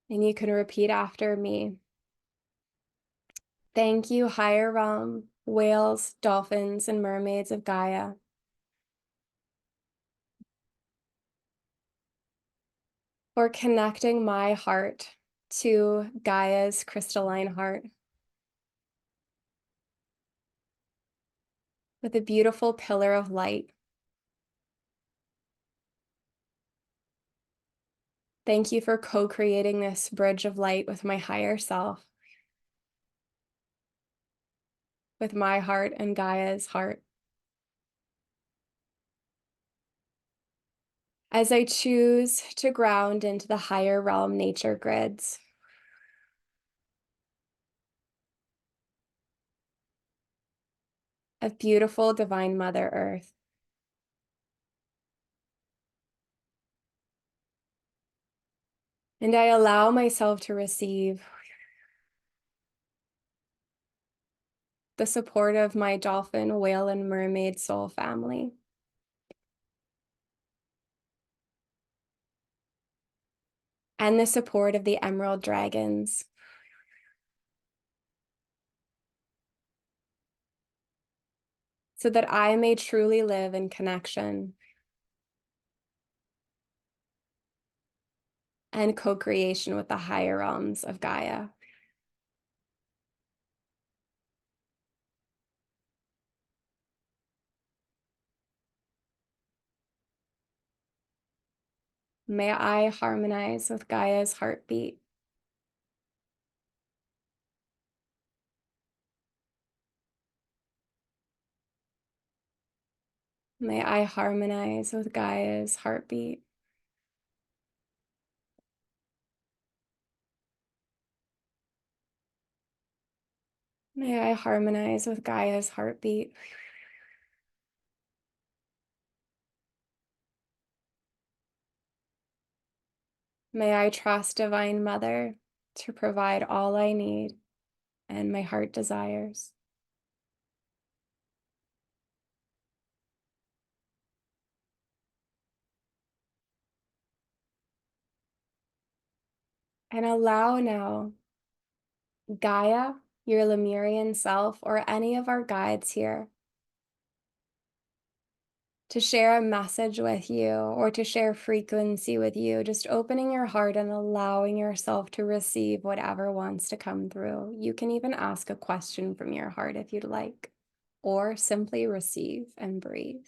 And you can repeat after me. Thank you, higher realm, whales, dolphins, and mermaids of Gaia, for connecting my heart to Gaia's crystalline heart with a beautiful pillar of light. Thank you for co-creating this bridge of light with my higher self, with my heart and Gaia's heart. As I choose to ground into the higher realm nature grids, of beautiful Divine Mother Earth. And I allow myself to receive the support of my dolphin, whale, and mermaid soul family. And the support of the emerald dragons. So that I may truly live in connection and co-creation with the higher realms of Gaia. May I harmonize with Gaia's heartbeat. May I harmonize with Gaia's heartbeat. May I harmonize with Gaia's heartbeat. May I trust Divine Mother to provide all I need and my heart desires. And allow now Gaia, your Lemurian self, or any of our guides here to share a message with you or to share frequency with you, just opening your heart and allowing yourself to receive whatever wants to come through. You can even ask a question from your heart if you'd like, or simply receive and breathe.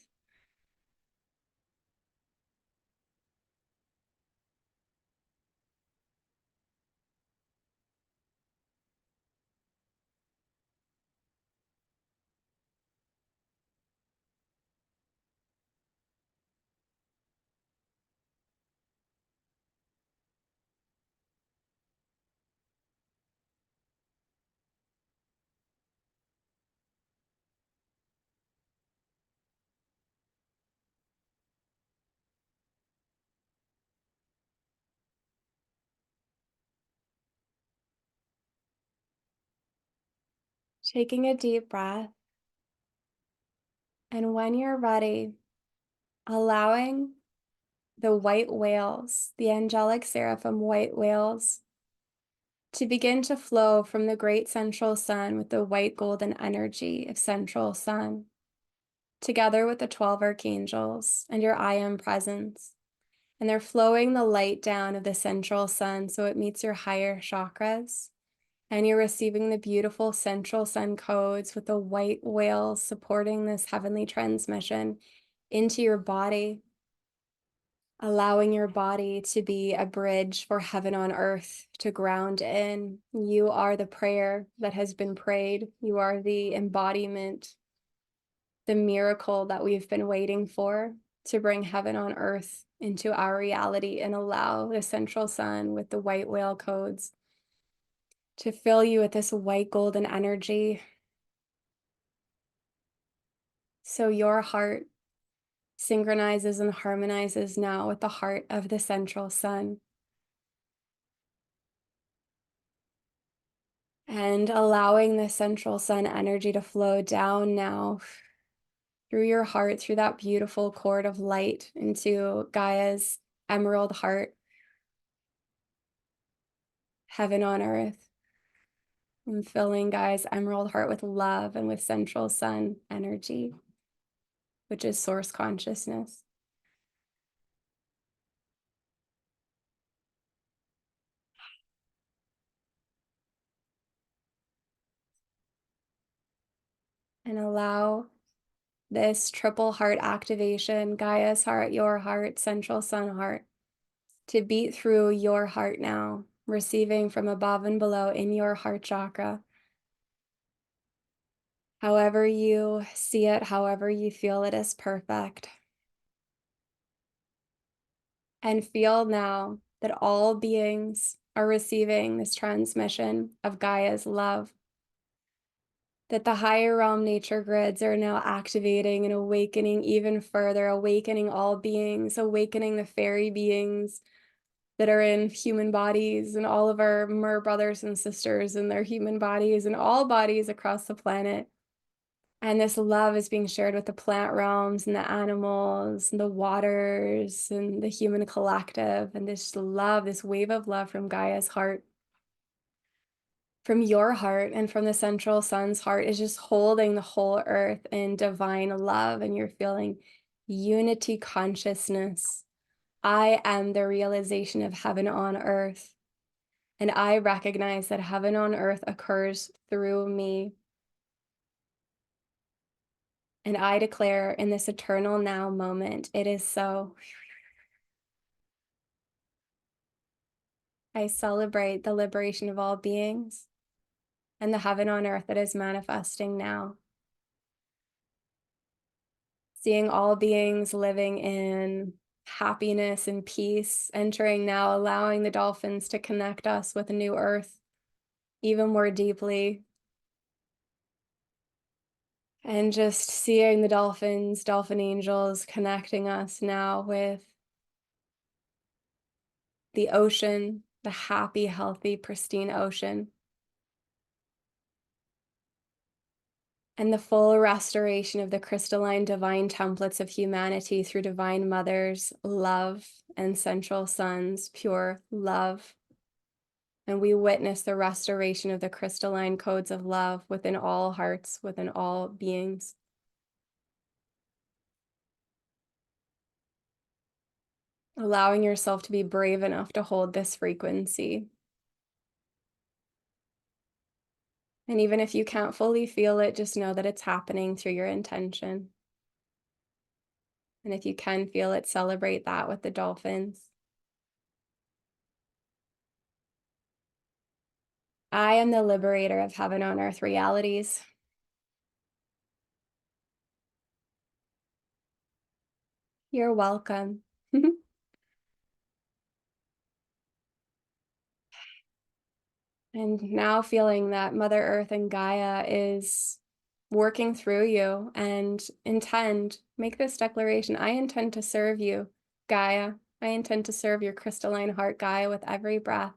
Taking a deep breath. And when you're ready, allowing the white whales, the angelic seraphim white whales, to begin to flow from the great central sun with the white golden energy of central sun, together with the 12 archangels and your I am presence. And they're flowing the light down of the central sun so it meets your higher chakras. And you're receiving the beautiful central sun codes with the white whales supporting this heavenly transmission into your body, allowing your body to be a bridge for heaven on earth to ground in. You are the prayer that has been prayed. You are the embodiment, the miracle that we've been waiting for to bring heaven on earth into our reality and allow the central sun with the white whale codes to fill you with this white golden energy. So your heart synchronizes and harmonizes now with the heart of the central sun. And allowing the central sun energy to flow down now through your heart, through that beautiful cord of light into Gaia's emerald heart, heaven on earth. And filling Gaia's emerald heart with love and with central sun energy, which is source consciousness. And allow this triple heart activation, Gaia's heart, your heart, central sun heart, to beat through your heart now, receiving from above and below in your heart chakra. However you see it, however you feel it is perfect. And feel now that all beings are receiving this transmission of Gaia's love, that the higher realm nature grids are now activating and awakening even further, awakening all beings, awakening the fairy beings that are in human bodies and all of our mer brothers and sisters in their human bodies and all bodies across the planet. And this love is being shared with the plant realms and the animals and the waters and the human collective. And this love, this wave of love from Gaia's heart, from your heart and from the central sun's heart, is just holding the whole earth in divine love. And you're feeling unity consciousness. I am the realization of heaven on earth. And I recognize that heaven on earth occurs through me. And I declare in this eternal now moment, it is so. I celebrate the liberation of all beings and the heaven on earth that is manifesting now. Seeing all beings living in happiness and peace, entering now, allowing the dolphins to connect us with a new earth even more deeply. And just seeing the dolphins, dolphin angels connecting us now with the ocean, the happy, healthy, pristine ocean. And the full restoration of the crystalline divine templates of humanity through divine mothers, love, and central suns, pure love. And we witness the restoration of the crystalline codes of love within all hearts, within all beings. Allowing yourself to be brave enough to hold this frequency. And even if you can't fully feel it, just know that it's happening through your intention. And if you can feel it, celebrate that with the dolphins. I am the liberator of heaven on earth realities. You're welcome. And now feeling that Mother Earth and Gaia is working through you, and make this declaration. I intend to serve you, Gaia. I intend to serve your crystalline heart, Gaia, with every breath.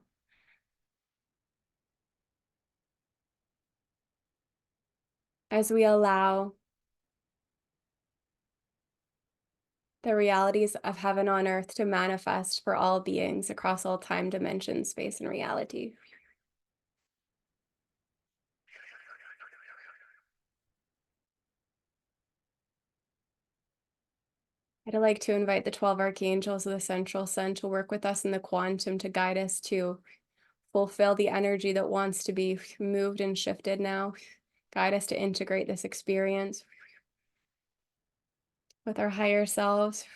as we allow the realities of heaven on earth to manifest for all beings across all time, dimension, space, and reality. I'd like to invite the 12 archangels of the central sun to work with us in the quantum to guide us to fulfill the energy that wants to be moved and shifted now. Guide us to integrate this experience with our higher selves.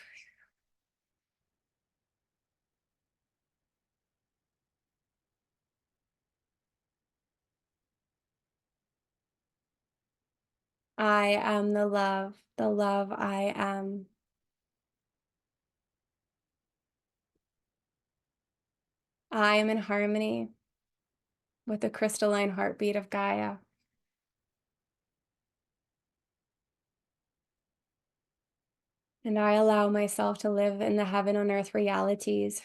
I am the love I am. I am in harmony with the crystalline heartbeat of Gaia. And I allow myself to live in the heaven on earth realities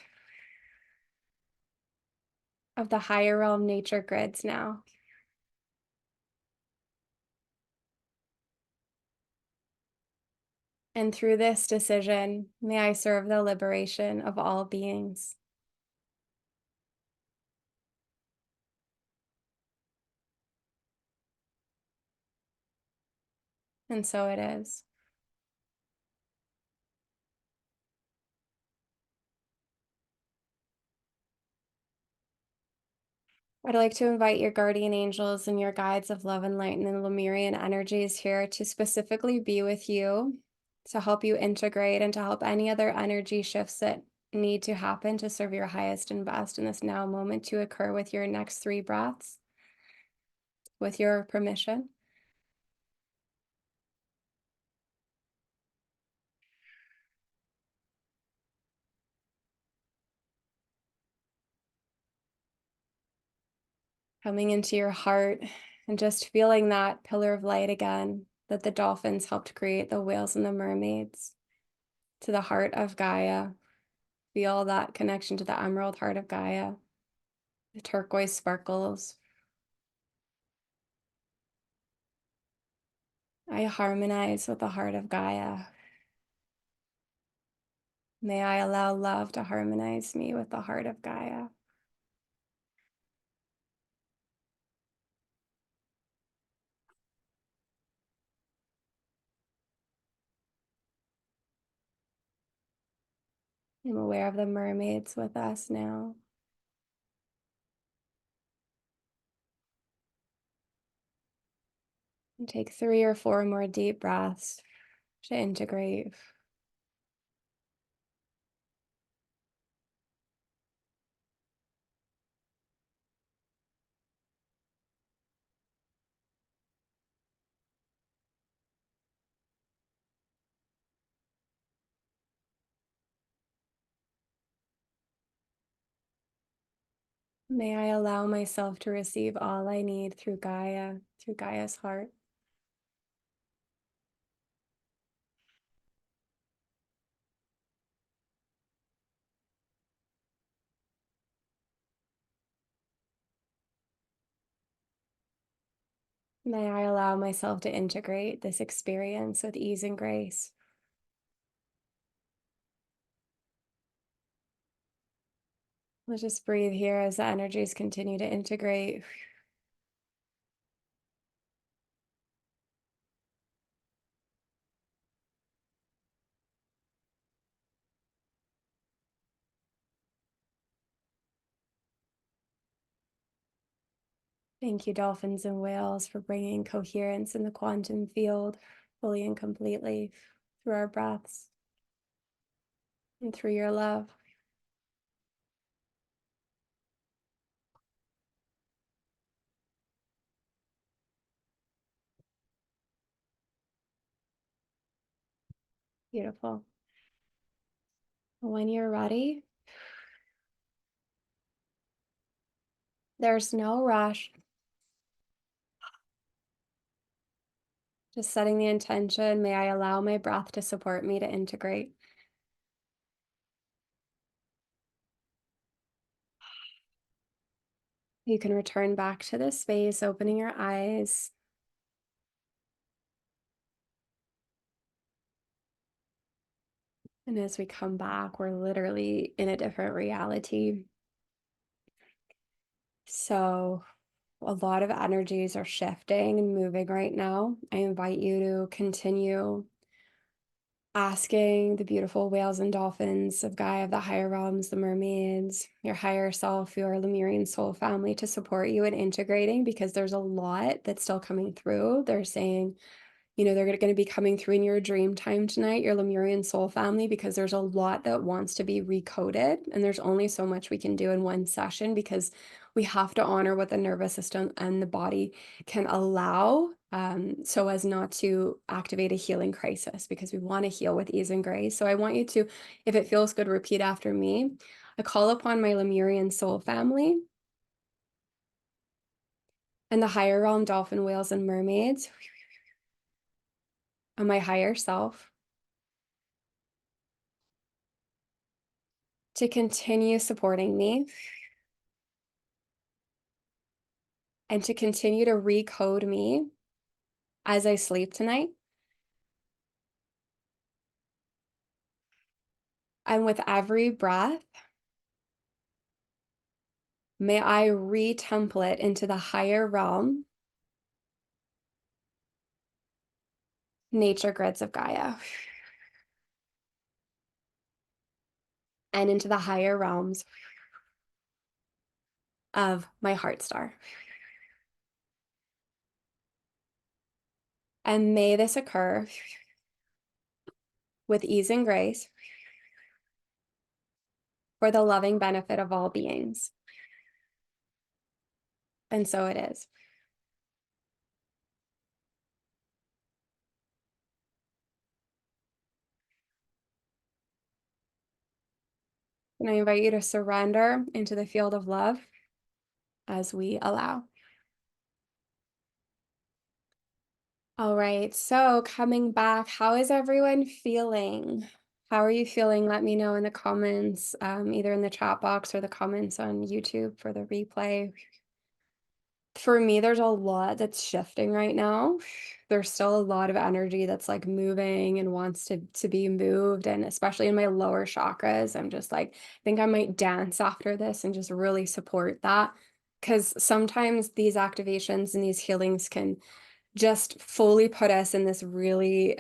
of the higher realm nature grids now. And through this decision, may I serve the liberation of all beings. And so it is. I'd like to invite your guardian angels and your guides of love and light and the Lemurian energies here to specifically be with you, to help you integrate and to help any other energy shifts that need to happen to serve your highest and best in this now moment to occur with your next 3 breaths, with your permission. Coming into your heart and just feeling that pillar of light again that the dolphins helped create, the whales and the mermaids, to the heart of Gaia. Feel that connection to the emerald heart of Gaia, the turquoise sparkles. I harmonize with the heart of Gaia. May I allow love to harmonize me with the heart of Gaia. I'm aware of the mermaids with us now. And take 3 or 4 more deep breaths to integrate. May I allow myself to receive all I need through Gaia, through Gaia's heart. May I allow myself to integrate this experience with ease and grace. Let's just breathe here as the energies continue to integrate. Thank you, dolphins and whales, for bringing coherence in the quantum field fully and completely through our breaths and through your love. Beautiful. When you're ready, there's no rush. Just setting the intention, may I allow my breath to support me to integrate. You can return back to this space, opening your eyes, And as we come back, we're literally in a different reality. So a lot of energies are shifting and moving right now. I invite you to continue asking the beautiful whales and dolphins of Gaia, of the higher realms, the mermaids, your higher self, your Lemurian soul family to support you in integrating, because there's a lot that's still coming through. They're saying, they're going to be coming through in your dream time tonight, your Lemurian soul family, because there's a lot that wants to be recoded. And there's only so much we can do in one session, because we have to honor what the nervous system and the body can allow, so as not to activate a healing crisis, because we want to heal with ease and grace. So I want you to, if it feels good, repeat after me. I call upon my Lemurian soul family and the higher realm dolphin, whales, and mermaids, and my higher self, to continue supporting me and to continue to recode me as I sleep tonight. And with every breath, may I re-template into the higher realm, nature grids of Gaia, and into the higher realms of my heart star. And may this occur with ease and grace for the loving benefit of all beings. And so it is. And I invite you to surrender into the field of love as we allow. All right, so coming back, how is everyone feeling? How are you feeling? Let me know in the comments, either in the chat box or the comments on YouTube for the replay. For me, there's a lot that's shifting right now. There's still a lot of energy that's like moving and wants to be moved. And especially in my lower chakras, I'm just like, I think I might dance after this and just really support that. Because sometimes these activations and these healings can just fully put us in this really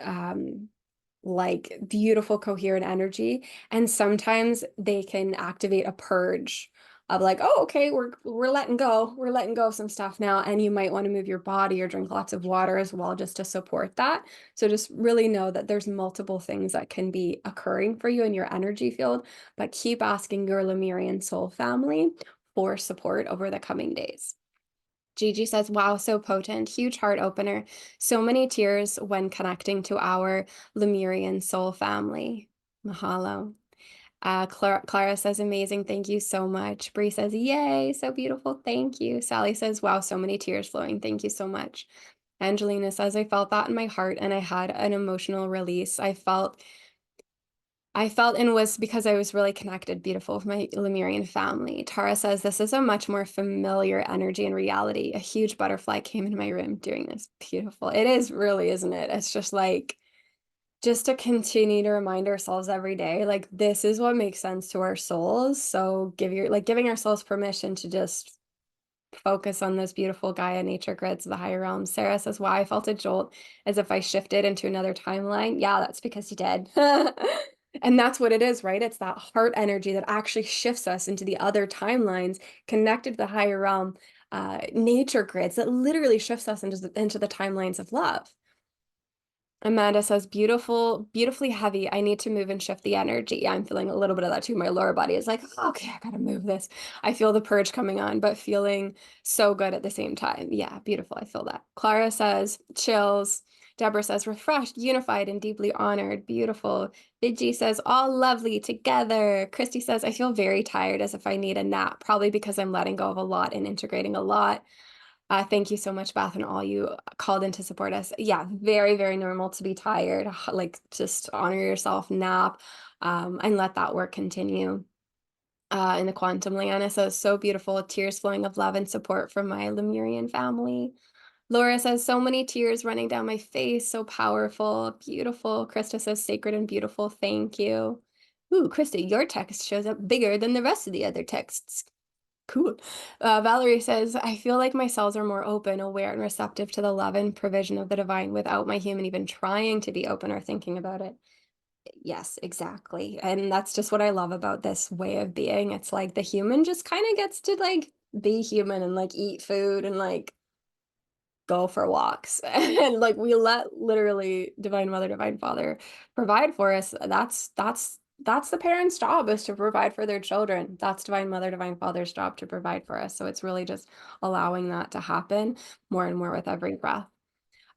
like beautiful coherent energy, and sometimes they can activate a purge of like, oh, okay, we're letting go of some stuff now, and you might want to move your body or drink lots of water as well, just to support that. So just really know that there's multiple things that can be occurring for you in your energy field, but keep asking your Lemurian soul family for support over the coming days. Gigi says, wow, so potent, huge heart opener. So many tears when connecting to our Lemurian soul family. Mahalo. Clara says, amazing. Thank you so much. Bree says, yay, so beautiful. Thank you. Sally says, wow, so many tears flowing. Thank you so much. Angelina says, I felt that in my heart and I had an emotional release. I felt and was because I was really connected, beautiful, with my Lemurian family. Tara says, this is a much more familiar energy and reality. A huge butterfly came into my room during this. Beautiful. It is really, isn't it? It's just like, just to continue to remind ourselves every day, like, this is what makes sense to our souls. So giving ourselves permission to just focus on those beautiful Gaia nature grids of the higher realms. Sarah says, wow, I felt a jolt as if I shifted into another timeline. Yeah, that's because you did. And that's what it is, right? It's that heart energy that actually shifts us into the other timelines connected to the higher realm nature grids that literally shifts us into the timelines of love. Amanda says, beautiful, beautifully heavy. I need to move and shift the energy. I'm feeling a little bit of that too. My lower body is like, oh, okay, I gotta move this. I feel the purge coming on, but feeling so good at the same time. Yeah, beautiful. I feel that. Clara says, chills. Deborah says, refreshed, unified, and deeply honored. Beautiful. Vigi says, all lovely together. Christy says, I feel very tired, as if I need a nap, probably because I'm letting go of a lot and integrating a lot. Thank you so much, Beth, and all you called in to support us. Yeah, very, very normal to be tired. Like, just honor yourself, nap, and let that work continue. In the quantum, Leanna says, so beautiful, tears flowing of love and support from my Lemurian family. Laura says, so many tears running down my face, so powerful, beautiful. Krista says, sacred and beautiful, thank you. Ooh, Krista, your text shows up bigger than the rest of the other texts. Cool. Valerie says, I feel like my cells are more open, aware, and receptive to the love and provision of the divine without my human even trying to be open or thinking about it. Yes, exactly. And that's just what I love about this way of being. It's like the human just kind of gets to like be human and like eat food and like go for walks. And like we let literally divine mother, divine father provide for us. That's the parents' job, is to provide for their children. That's divine mother, divine father's job, to provide for us. So it's really just allowing that to happen more and more with every breath.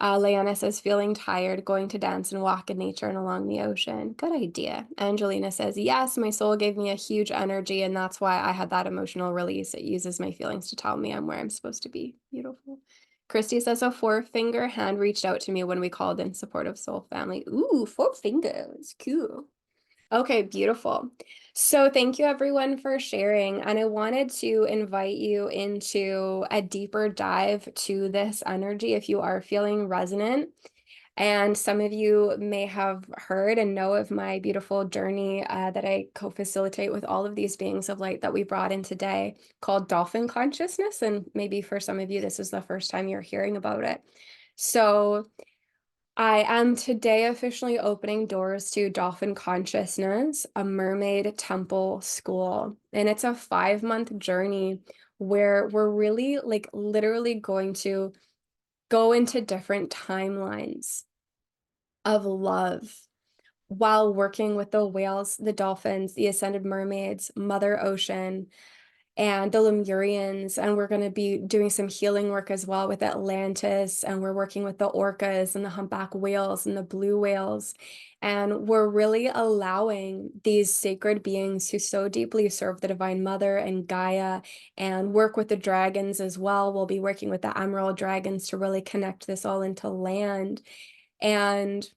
Leanna says, feeling tired, going to dance and walk in nature and along the ocean. Good idea. Angelina says, yes, my soul gave me a huge energy, and that's why I had that emotional release. It uses my feelings to tell me I'm where I'm supposed to be. Beautiful. Christy says, a four-finger hand reached out to me when we called in support of Soul Family. Ooh, four fingers. Cool. Okay, beautiful. So thank you everyone for sharing. And I wanted to invite you into a deeper dive to this energy if you are feeling resonant. And some of you may have heard and know of my beautiful journey that I co-facilitate with all of these beings of light that we brought in today, called Dolphin Consciousness. And maybe for some of you, this is the first time you're hearing about it. So I am today officially opening doors to Dolphin Consciousness, a mermaid temple school. And it's a 5-month journey where we're really like literally going to go into different timelines of love while working with the whales, the dolphins, the ascended mermaids, Mother Ocean, and the Lemurians, and we're going to be doing some healing work as well with Atlantis, and we're working with the orcas and the humpback whales and the blue whales, and we're really allowing these sacred beings who so deeply serve the Divine Mother and Gaia and work with the dragons as well. We'll be working with the emerald dragons to really connect this all into land. And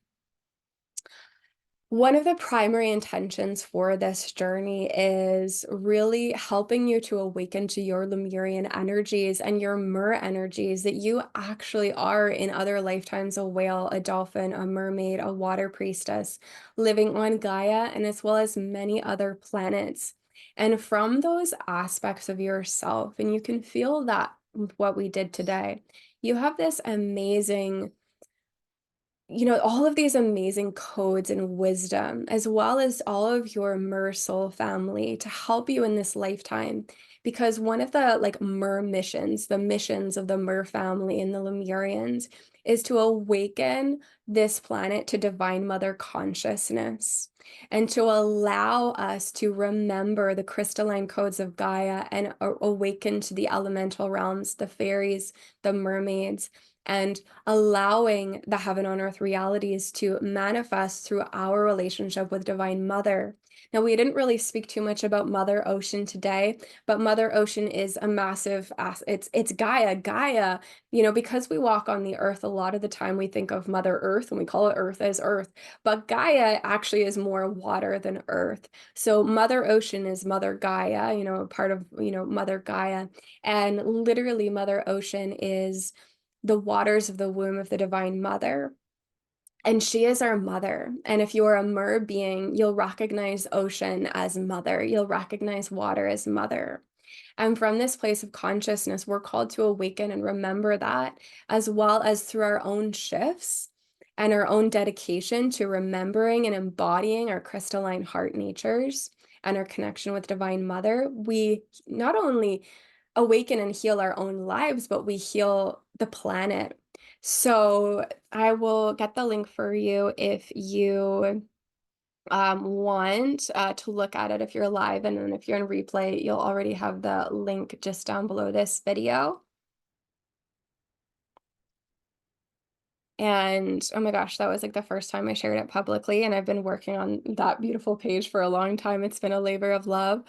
one of the primary intentions for this journey is really helping you to awaken to your Lemurian energies and your Mer energies, that you actually are in other lifetimes a whale, a dolphin, a mermaid, a water priestess, living on Gaia, and as well as many other planets. And from those aspects of yourself, and you can feel that with what we did today, you have this amazing, all of these amazing codes and wisdom, as well as all of your Mer soul family to help you in this lifetime. Because one of the like Mer missions, the missions of the Mer family and the Lemurians, is to awaken this planet to divine mother consciousness and to allow us to remember the crystalline codes of Gaia and awaken to the elemental realms, the fairies, the mermaids, and allowing the heaven on earth realities to manifest through our relationship with Divine Mother. Now, we didn't really speak too much about Mother Ocean today, but Mother Ocean is a massive, it's Gaia. Gaia, because we walk on the earth, a lot of the time we think of Mother Earth and we call it Earth as Earth, but Gaia actually is more water than Earth. So Mother Ocean is Mother Gaia, part of, Mother Gaia. And literally Mother Ocean is the waters of the womb of the Divine Mother. And she is our mother. And if you're a Mer being, you'll recognize ocean as mother. You'll recognize water as mother. And from this place of consciousness, we're called to awaken and remember that, as well as through our own shifts and our own dedication to remembering and embodying our crystalline heart natures and our connection with Divine Mother, we not only awaken and heal our own lives, but we heal the planet. So I will get the link for you if you want to look at it if you're live, and then if you're in replay, you'll already have the link just down below this video. And oh my gosh, that was like the first time I shared it publicly, and I've been working on that beautiful page for a long time. It's been a labor of love.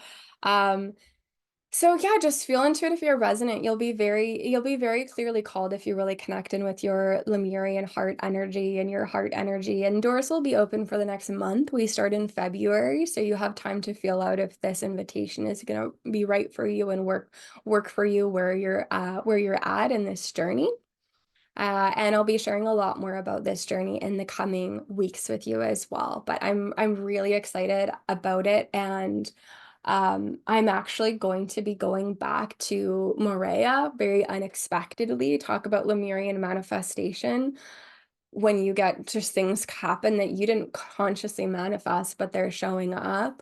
So yeah, just feel into it if you're resonant. You'll be very clearly called if you really connect in with your Lemurian heart energy and your heart energy. And doors will be open for the next month. We start in February, so you have time to feel out if this invitation is gonna be right for you and work for you where you're at in this journey. And I'll be sharing a lot more about this journey in the coming weeks with you as well. But I'm really excited about it, and I'm actually going to be going back to Morea very unexpectedly, talk about Lemurian manifestation when you get just things happen that you didn't consciously manifest, but they're showing up.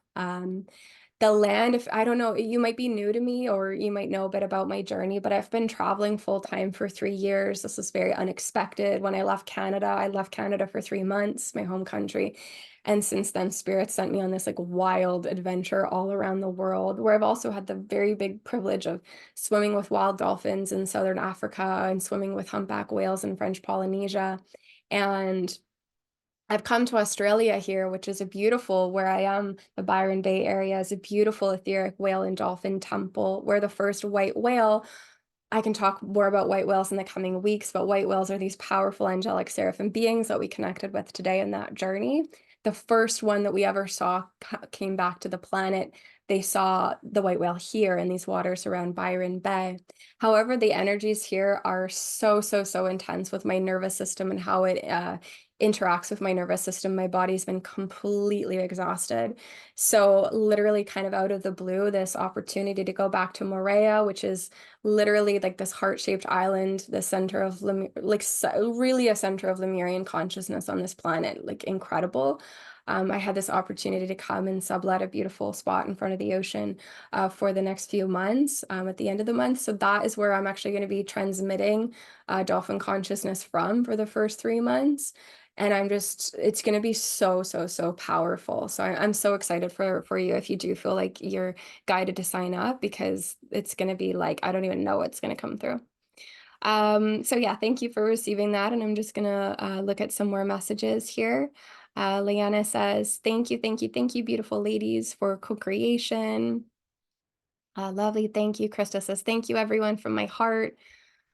The land, if I don't know, you might be new to me or you might know a bit about my journey, but I've been traveling full time for 3 years. This was very unexpected. When I left Canada for 3 months, my home country. And since then, Spirit sent me on this like wild adventure all around the world, where I've also had the very big privilege of swimming with wild dolphins in Southern Africa and swimming with humpback whales in French Polynesia. And I've come to Australia here, which is a beautiful, where I am, the Byron Bay area is a beautiful etheric whale and dolphin temple, where the first white whale, I can talk more about white whales in the coming weeks, but white whales are these powerful angelic seraphim beings that we connected with today in that journey. The first one that we ever saw came back to the planet. They saw the white whale here in these waters around Byron Bay. However, the energies here are so, so, so intense with my nervous system and how it interacts with my nervous system. My body's been completely exhausted. So literally kind of out of the blue, this opportunity to go back to Morea, which is literally like this heart-shaped island, the center of really a center of Lemurian consciousness on this planet, like incredible. I had this opportunity to come and sublet a beautiful spot in front of the ocean for the next few months at the end of the month. So that is where I'm actually going to be transmitting dolphin consciousness from for the first 3 months. And it's going to be so, so, so powerful. So I'm so excited for you if you do feel like you're guided to sign up, because it's going to be like, I don't even know what's going to come through. So yeah, thank you for receiving that. And I'm just going to look at some more messages here. Leanna says, thank you, beautiful ladies, for co-creation. Lovely, thank you. Krista says, thank you, everyone, from my heart.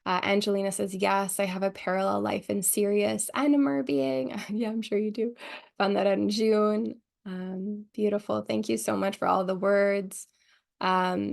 Angelina says, yes, I have a parallel life in Sirius and a mer being. Yeah, I'm sure you do. Found that out in June. Beautiful. Thank you so much for all the words. Yeah,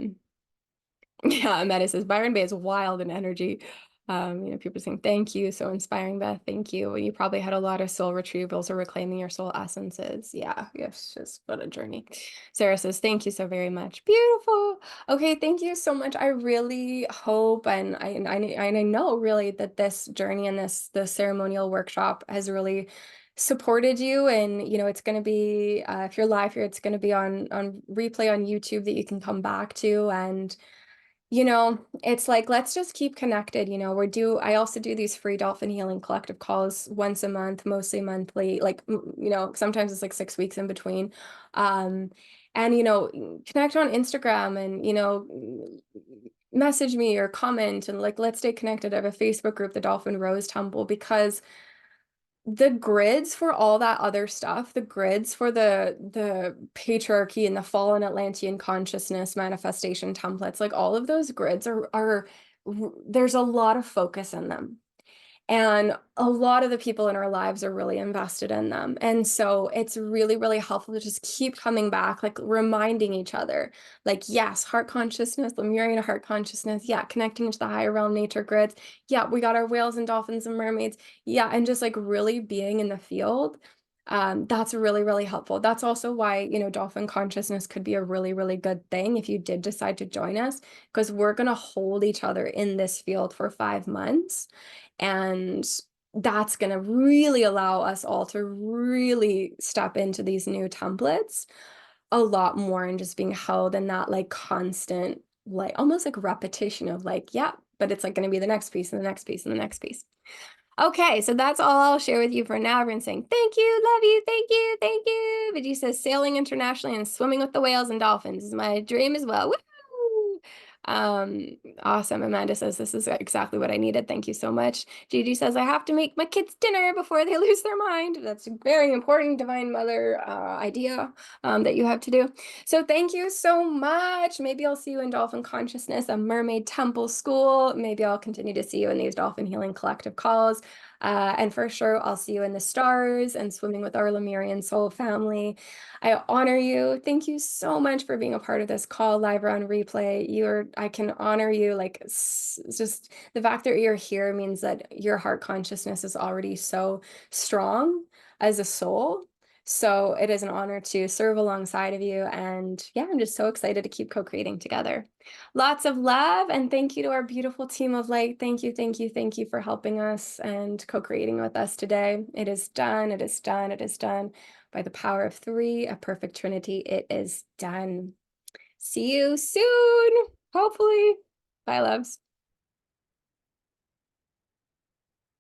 Amanda says, Byron Bay is wild in energy. People saying thank you, so inspiring, Beth. Thank you. You probably had a lot of soul retrievals or reclaiming your soul essences. Yeah, yes, just what a journey. Sarah says, thank you so very much. Beautiful. Okay, thank you so much. I really hope, and I know really that this journey and the ceremonial workshop has really supported you. And it's going to be if you're live here, it's going to be on replay on YouTube that you can come back to. And it's like, let's just keep connected. I also do these free dolphin healing collective calls once a month, mostly monthly, like, sometimes it's like 6 weeks in between. And, connect on Instagram and, message me or comment, and like, let's stay connected. I have a Facebook group, the Dolphin Rose Temple, because the grids for all that other stuff, the grids for the patriarchy and the fallen Atlantean consciousness manifestation templates, like all of those grids are there's a lot of focus in them. And a lot of the people in our lives are really invested in them. And so it's really, really helpful to just keep coming back, like reminding each other, like, yes, heart consciousness, Lemurian heart consciousness. Yeah, connecting to the higher realm nature grids. Yeah, we got our whales and dolphins and mermaids. Yeah, and just like really being in the field. That's really, really helpful. That's also why, dolphin consciousness could be a really, really good thing if you did decide to join us, because we're going to hold each other in this field for 5 months. And that's going to really allow us all to really step into these new templates a lot more, and just being held in that like constant, like almost like repetition of like, yeah, but it's like going to be the next piece and the next piece and the next piece. Okay, so that's all I'll share with you for now. Everyone's saying, thank you, love you, thank you, thank you. Vijay says, sailing internationally and swimming with the whales and dolphins is my dream as well. Woo! Awesome. Amanda says, this is exactly what I needed. Thank you so much. Gigi says, I have to make my kids dinner before they lose their mind. That's a very important Divine Mother idea that you have to do. So thank you so much. Maybe I'll see you in Dolphin Consciousness, a Mermaid Temple School. Maybe I'll continue to see you in these Dolphin Healing Collective calls. And for sure, I'll see you in the stars and swimming with our Lemurian soul family. I honor you. Thank you so much for being a part of this call live or on replay. I can honor you. Like, just the fact that you're here means that your heart consciousness is already so strong as a soul. So it is an honor to serve alongside of you. And yeah, I'm just so excited to keep co-creating together. Lots of love and thank you to our beautiful team of light. Thank you, thank you, thank you for helping us and co-creating with us today. It is done, it is done, it is done. By the power of three, a perfect trinity, it is done. See you soon, hopefully. Bye, loves.